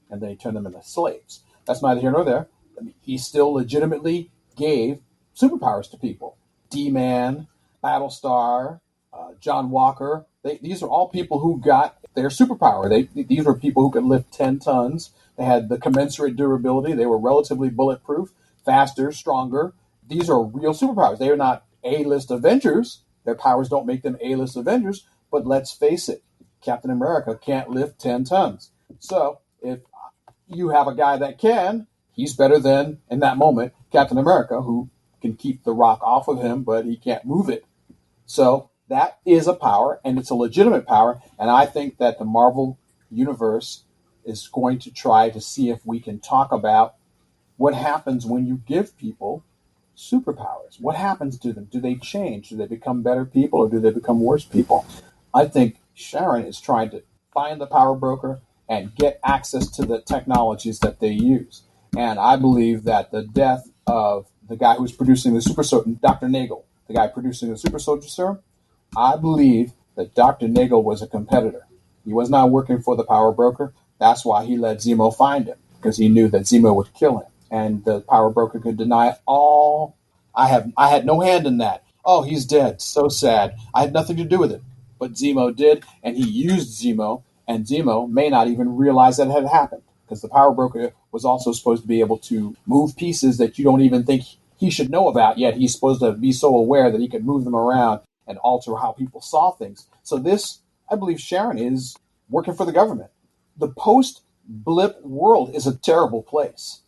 And then he turned them into slaves. That's neither here nor there. I mean, he still legitimately gave superpowers to people. D-Man, Battlestar, John Walker. These are all people who got their superpower. These were people who could lift 10 tons. They had the commensurate durability. They were relatively bulletproof, faster, stronger. These are real superpowers. They are not A-list Avengers. Their powers don't make them A-list Avengers. But let's face it, Captain America can't lift 10 tons. So if you have a guy that can, he's better than, in that moment, Captain America, who can keep the rock off of him, but he can't move it. So that is a power, and it's a legitimate power. And I think that the Marvel universe is going to try to see if we can talk about what happens when you give people superpowers. What happens to them? Do they change? Do they become better people, or do they become worse people? I think Sharon is trying to find the power broker and get access to the technologies that they use. And I believe that the death of the guy who was producing the super soldier, Dr. Nagel, the guy producing the super soldier serum, I believe that Dr. Nagel was a competitor. He was not working for the power broker. That's why he let Zemo find him, because he knew that Zemo would kill him. And the power broker could deny all. I had no hand in that. Oh, he's dead. So sad. I had nothing to do with it. But Zemo did, and he used Zemo, and Zemo may not even realize that it had happened, because the power broker was also supposed to be able to move pieces that you don't even think he should know about, yet he's supposed to be so aware that he could move them around and alter how people saw things. So this, I believe Sharon is working for the government. The post-blip world is a terrible place.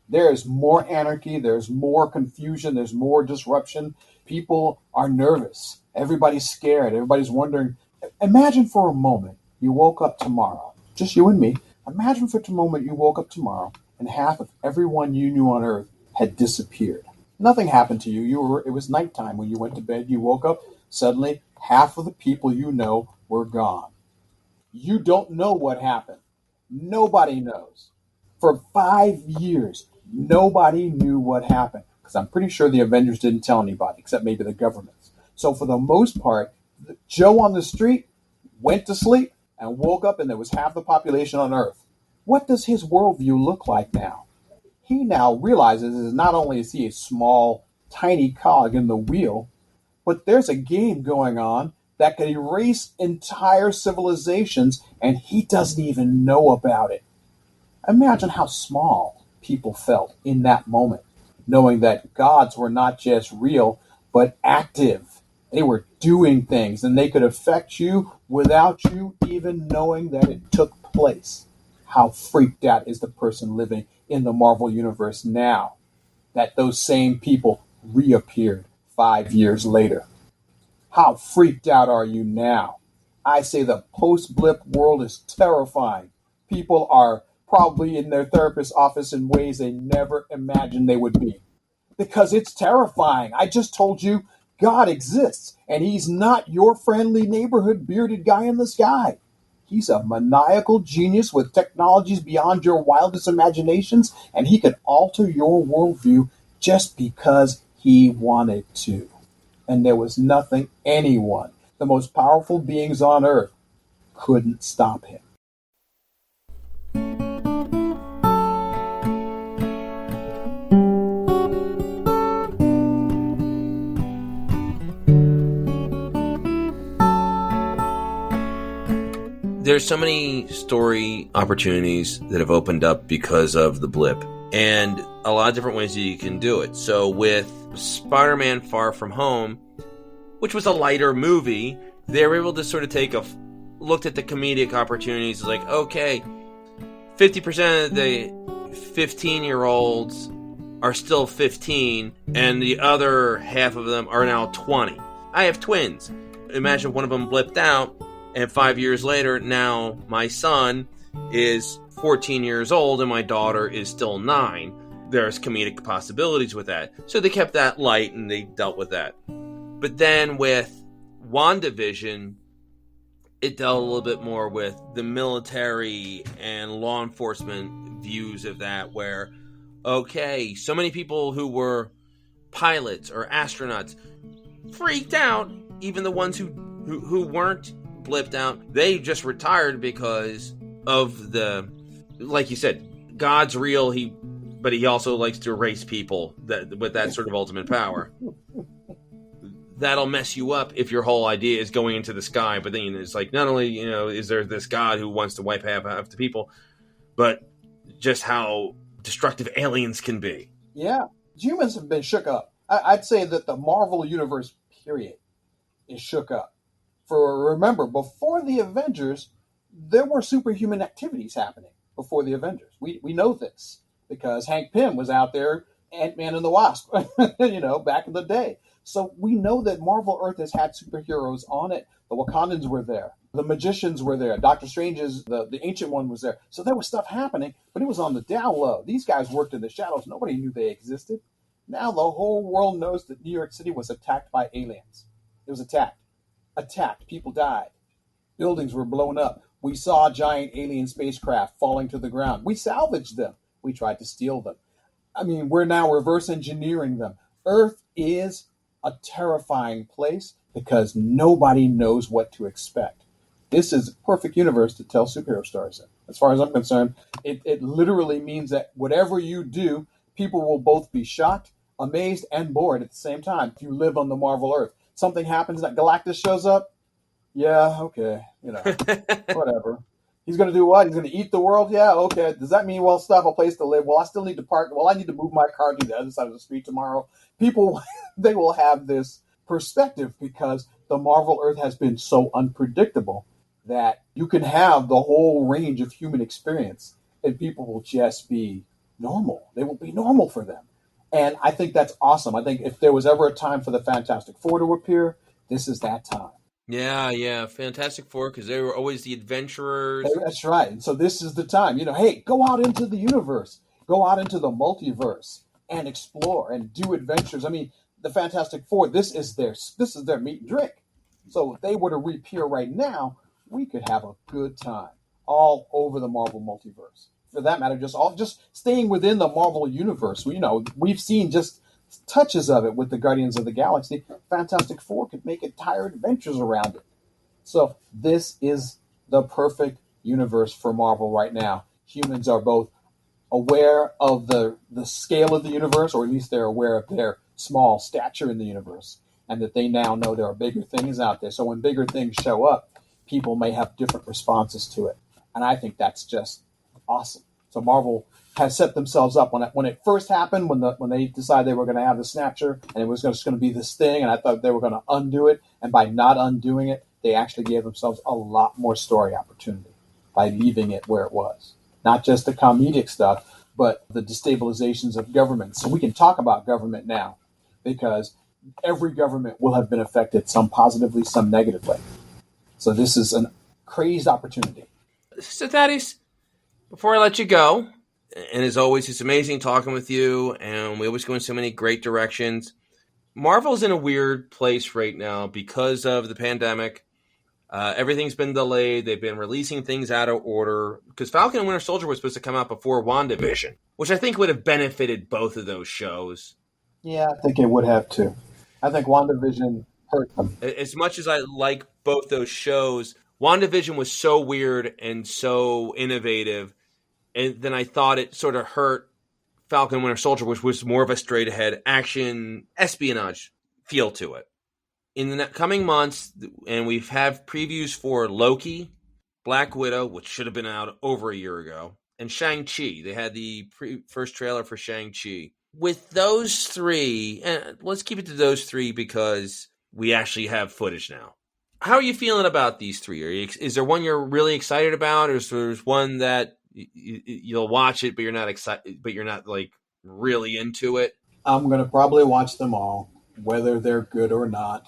There is more anarchy, there's more confusion, there's more disruption. People are nervous. Everybody's scared. Everybody's wondering. Imagine for a moment you woke up tomorrow, just you and me. Imagine for a moment you woke up tomorrow and half of everyone you knew on Earth had disappeared. Nothing happened to you. It was nighttime when you went to bed. You woke up. Suddenly, half of the people you know were gone. You don't know what happened. Nobody knows. For 5 years, nobody knew what happened, because I'm pretty sure the Avengers didn't tell anybody, except maybe the governments. So for the most part, Joe on the street went to sleep and woke up, and there was half the population on Earth. What does his worldview look like now? He now realizes that not only is he a small, tiny cog in the wheel, but there's a game going on that could erase entire civilizations, and he doesn't even know about it. Imagine how small people felt in that moment, knowing that gods were not just real, but active. They were doing things, and they could affect you without you even knowing that it took place. How freaked out is the person living in the Marvel Universe now that those same people reappeared 5 years later? How freaked out are you now? I say the post-blip world is terrifying. People are probably in their therapist's office in ways they never imagined they would be, because it's terrifying. I just told you God exists, and he's not your friendly neighborhood bearded guy in the sky. He's a maniacal genius with technologies beyond your wildest imaginations, and he can alter your worldview just because he wanted to. And there was nothing anyone, the most powerful beings on earth, couldn't stop him. There's so many story opportunities that have opened up because of the blip, and a lot of different ways that you can do it. So with Spider-Man Far From Home, which was a lighter movie, they were able to sort of looked at the comedic opportunities. Like, okay, 50% of the 15-year-olds are still 15, and the other half of them are now 20. I have twins. Imagine one of them blipped out, and 5 years later, now my son is 14 years old and my daughter is still 9. There's comedic possibilities with that. So they kept that light and they dealt with that. But then with WandaVision, it dealt a little bit more with the military and law enforcement views of that, where, okay, so many people who were pilots or astronauts freaked out, even the ones who weren't blipped out. They just retired because of the, like you said, God's real, but he also likes to erase people with that sort of ultimate power. That'll mess you up if your whole idea is going into the sky, but then it's like, not only, is there this God who wants to wipe half the people, but just how destructive aliens can be. Yeah, humans have been shook up. I'd say that the Marvel Universe, period, is shook up. For remember, before the Avengers, there were superhuman activities happening before the Avengers. We know this because Hank Pym was out there Ant-Man and the Wasp, back in the day. So we know that Marvel Earth has had superheroes on it. The Wakandans were there. The magicians were there. Doctor Strange's, the Ancient One was there. So there was stuff happening, but it was on the down low. These guys worked in the shadows. Nobody knew they existed. Now the whole world knows that New York City was attacked by aliens. It was attacked. Attacked. People died. Buildings were blown up. We saw giant alien spacecraft falling to the ground. We salvaged them. We tried to steal them. I mean, we're now reverse engineering them. Earth is a terrifying place because nobody knows what to expect. This is a perfect universe to tell superhero stories in. As far as I'm concerned, it literally means that whatever you do, people will both be shocked, amazed, and bored at the same time if you live on the Marvel Earth. Something happens that Galactus shows up. Yeah, okay, whatever. He's going to do what? He's going to eat the world? Yeah, okay. Does that mean, still have a place to live? Well, I still need to park. Well, I need to move my car to the other side of the street tomorrow. People, they will have this perspective because the Marvel Earth has been so unpredictable that you can have the whole range of human experience and people will just be normal. They will be normal for them. And I think that's awesome. I think if there was ever a time for the Fantastic Four to appear, this is that time. Yeah, Fantastic Four, because they were always the adventurers. That's right. And so this is the time, hey, go out into the universe, go out into the multiverse and explore and do adventures. I mean, the Fantastic Four, this is their meat and drink. So if they were to reappear right now, we could have a good time all over the Marvel multiverse. For that matter, just staying within the Marvel universe. We've seen just touches of it with the Guardians of the Galaxy. Fantastic Four could make entire adventures around it. So this is the perfect universe for Marvel right now. Humans are both aware of the scale of the universe, or at least they're aware of their small stature in the universe, and that they now know there are bigger things out there. So when bigger things show up, people may have different responses to it. And I think that's just awesome. So Marvel has set themselves up when it first happened, when they decided they were going to have the Snatcher and it was just going to be this thing, and I thought they were going to undo it. And by not undoing it, they actually gave themselves a lot more story opportunity by leaving it where it was. Not just the comedic stuff, but the destabilizations of government. So we can talk about government now because every government will have been affected, some positively, some negatively. So this is a crazed opportunity. So Thaddeus, before I let you go, and as always, it's amazing talking with you, and we always go in so many great directions. Marvel's in a weird place right now because of the pandemic. Everything's been delayed. They've been releasing things out of order because Falcon and Winter Soldier was supposed to come out before WandaVision, which I think would have benefited both of those shows. Yeah, I think it would have too. I think WandaVision hurt them. As much as I like both those shows, WandaVision was so weird and so innovative, and then I thought it sort of hurt Falcon and Winter Soldier, which was more of a straight-ahead action espionage feel to it. In the coming months, and we've had previews for Loki, Black Widow, which should have been out over a year ago, and Shang-Chi. They had the first trailer for Shang-Chi. With those three, and let's keep it to those three because we actually have footage now. How are you feeling about these three? Is there one you're really excited about, or is there one that you'll watch it, but you're not excited, but you're not like really into it? I'm going to probably watch them all, whether they're good or not.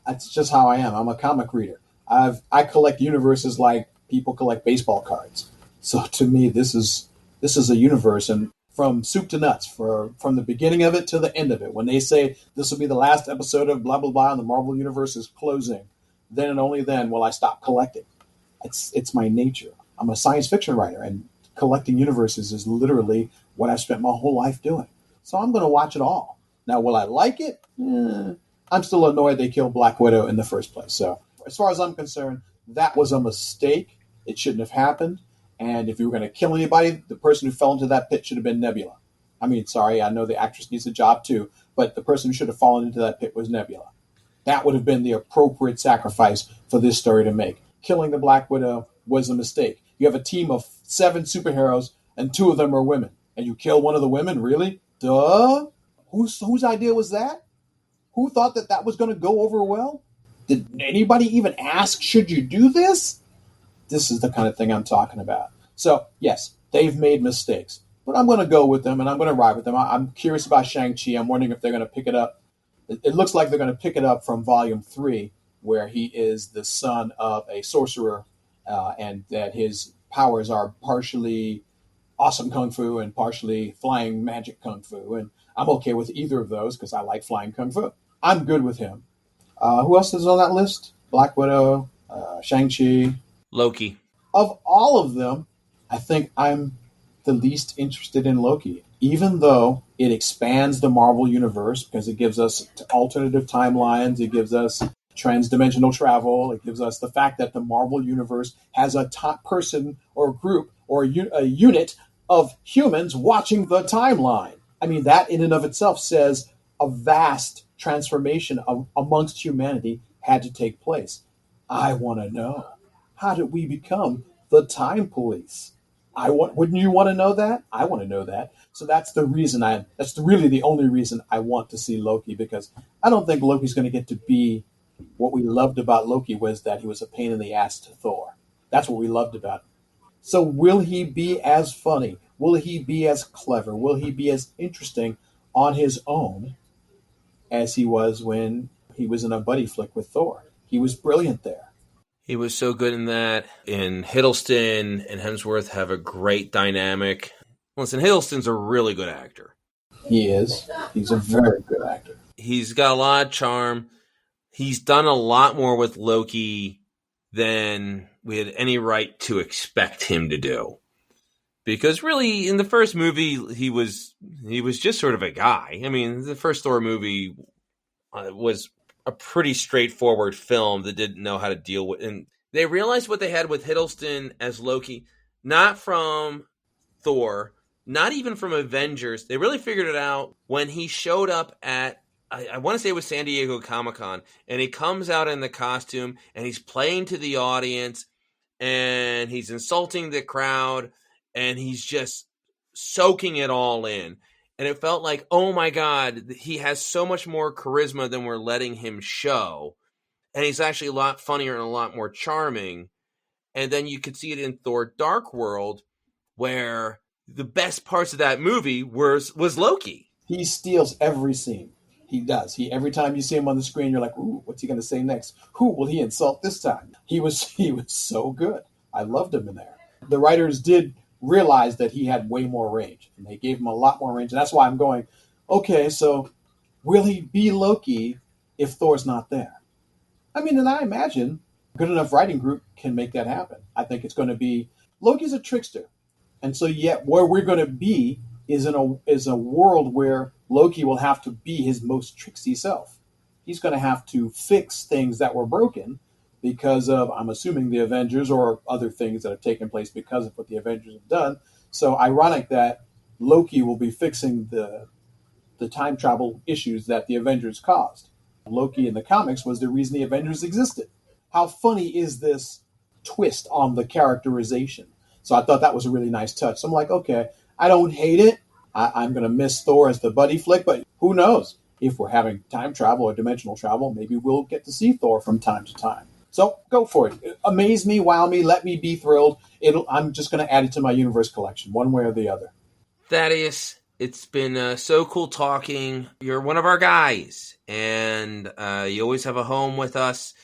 That's just how I am. I'm a comic reader. I collect universes like people collect baseball cards. So to me, this is a universe, and from soup to nuts, from the beginning of it to the end of it. When they say this will be the last episode of blah blah blah, and the Marvel universe is closing, then and only then will I stop collecting. It's my nature. I'm a science fiction writer, and collecting universes is literally what I've spent my whole life doing. So I'm going to watch it all. Now, will I like it? I'm still annoyed they killed Black Widow in the first place. So as far as I'm concerned, that was a mistake. It shouldn't have happened. And if you were going to kill anybody, the person who fell into that pit should have been Nebula. I mean, sorry, I know the actress needs a job too, but the person who should have fallen into that pit was Nebula. That would have been the appropriate sacrifice for this story to make. Killing the Black Widow was a mistake. You have a team of 7 superheroes, and 2 of them are women. And you kill one of the women? Really? Duh? Whose idea was that? Who thought that was going to go over well? Did anybody even ask, should you do this? This is the kind of thing I'm talking about. So, yes, they've made mistakes. But I'm going to go with them, and I'm going to ride with them. I'm curious about Shang-Chi. I'm wondering if they're going to pick it up. It looks like they're going to pick it up from Volume 3, where he is the son of a sorcerer, and that his powers are partially awesome kung fu and partially flying magic kung fu. And I'm okay with either of those because I like flying kung fu. I'm good with him. Who else is on that list? Black Widow, Shang-Chi. Loki. Of all of them, I think I'm the least interested in Loki, even though it expands the Marvel universe because it gives us alternative timelines, it gives us transdimensional travel, it gives us the fact that the Marvel universe has a top person or group or a unit of humans watching the timeline. I mean, that in and of itself says a vast transformation amongst humanity had to take place. I want to know, how did we become the time police? Wouldn't you want to know that? I want to know that. So that's the reason that's really the only reason I want to see Loki, because I don't think Loki's going to get to be what we loved about Loki was that he was a pain in the ass to Thor. That's what we loved about him. So will he be as funny? Will he be as clever? Will he be as interesting on his own as he was when he was in a buddy flick with Thor? He was brilliant there. He was so good in that. And Hiddleston and Hemsworth have a great dynamic. Listen, Hiddleston's a really good actor. He is. He's a very good actor. He's got a lot of charm. He's done a lot more with Loki than we had any right to expect him to do. Because really, in the first movie, he was just sort of a guy. I mean, the first Thor movie was a pretty straightforward film that didn't know how to deal with. And they realized what they had with Hiddleston as Loki, not from Thor, not even from Avengers. They really figured it out when he showed up at, I want to say it was San Diego Comic-Con, and he comes out in the costume, and he's playing to the audience, and he's insulting the crowd, and he's just soaking it all in. And it felt like, oh my God, he has so much more charisma than we're letting him show. And he's actually a lot funnier and a lot more charming. And then you could see it in Thor Dark World, where the best parts of that movie was Loki. He steals every scene. He does. Every time you see him on the screen, you're like, ooh, what's he going to say next? Who will he insult this time? He was so good. I loved him in there. The writers did realize that he had way more range, and they gave him a lot more range. And that's why I'm going, okay, so will he be Loki if Thor's not there? I mean, and I imagine a good enough writing group can make that happen. I think it's going to be, Loki's a trickster. And so yet where we're going to be is a world where Loki will have to be his most tricksy self. He's going to have to fix things that were broken because of, I'm assuming, the Avengers or other things that have taken place because of what the Avengers have done. So ironic that Loki will be fixing the time travel issues that the Avengers caused. Loki in the comics was the reason the Avengers existed. How funny is this twist on the characterization? So I thought that was a really nice touch. So I'm like, okay, I don't hate it. I'm going to miss Thor as the buddy flick, but who knows? If we're having time travel or dimensional travel, maybe we'll get to see Thor from time to time. So go for it. Amaze me, wow me, let me be thrilled. I'm just going to add it to my universe collection, one way or the other. Thaddeus, it's been so cool talking. You're one of our guys, and you always have a home with us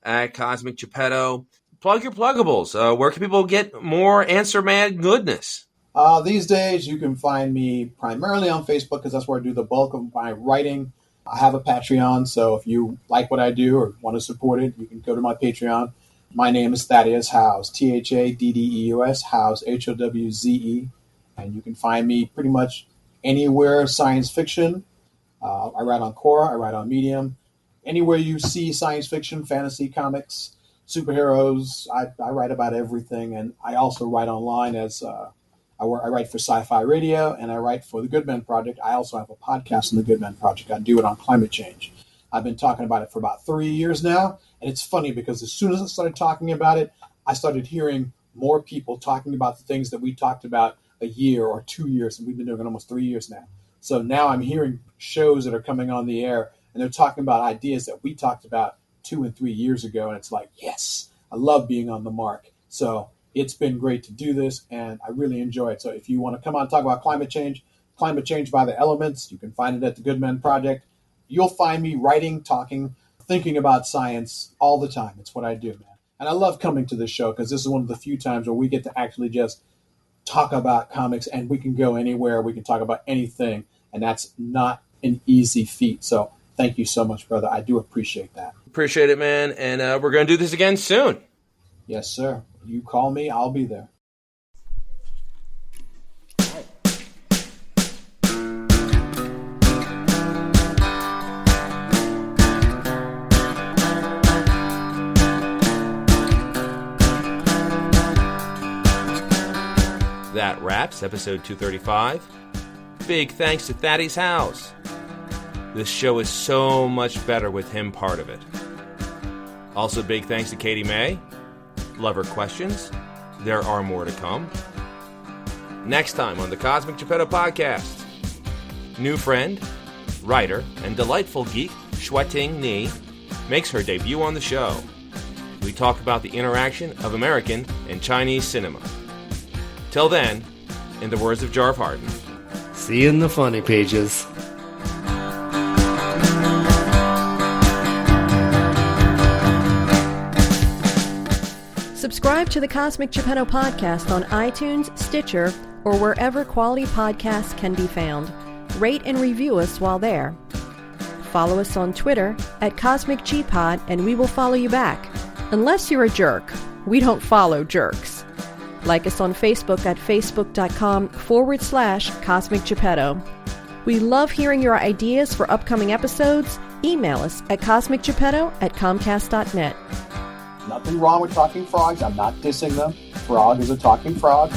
at Cosmic Geppetto. Plug your pluggables. Where can people get more Answer Man goodness? These days, you can find me primarily on Facebook because that's where I do the bulk of my writing. I have a Patreon, so if you like what I do or want to support it, you can go to my Patreon. My name is Thaddeus Howze, Thaddeus, Howze, Howze, and you can find me pretty much anywhere science fiction. I write on Quora, I write on Medium. Anywhere you see science fiction, fantasy, comics, superheroes, I write about everything, and I also write online as I write for Sci-Fi Radio, and I write for the Good Men Project. I also have a podcast on the Good Men Project. I do it on climate change. I've been talking about it for about 3 years now, and it's funny because as soon as I started talking about it, I started hearing more people talking about the things that we talked about a year or 2 years, and we've been doing it almost 3 years now. So now I'm hearing shows that are coming on the air, and they're talking about ideas that we talked about 2 and 3 years ago, and it's like, yes, I love being on the mark. So It's been great to do this, and I really enjoy it. So if you want to come on and talk about climate change by the elements, you can find it at the Good Men Project. You'll find me writing, talking, thinking about science all the time. It's what I do, man. And I love coming to this show because this is one of the few times where we get to actually just talk about comics, and we can go anywhere. We can talk about anything, and that's not an easy feat. So thank you so much, brother. I do appreciate that. Appreciate it, man. And we're going to do this again soon. Yes, sir. You call me, I'll be there. That wraps episode 235. Big thanks to Thaddeus Howze. This show is so much better with him part of it. Also, big thanks to Katie May. Love her questions. There are more to come. Next time on the Cosmic Geppetto Podcast, new friend, writer, and delightful geek Shuating Ni makes her debut on the show. We talk about the interaction of American and Chinese cinema. Till then, in the words of Jarve Hardin, see you in the funny pages. Subscribe to the Cosmic Geppetto Podcast on iTunes, Stitcher, or wherever quality podcasts can be found. Rate and review us while there. Follow us on Twitter at CosmicGPod, and we will follow you back. Unless you're a jerk. We don't follow jerks. Like us on Facebook at facebook.com/Cosmic Geppetto. We love hearing your ideas for upcoming episodes. Email us at cosmicgeppetto@comcast.net. Nothing wrong with talking frogs. I'm not dissing them. Frog is a talking frog.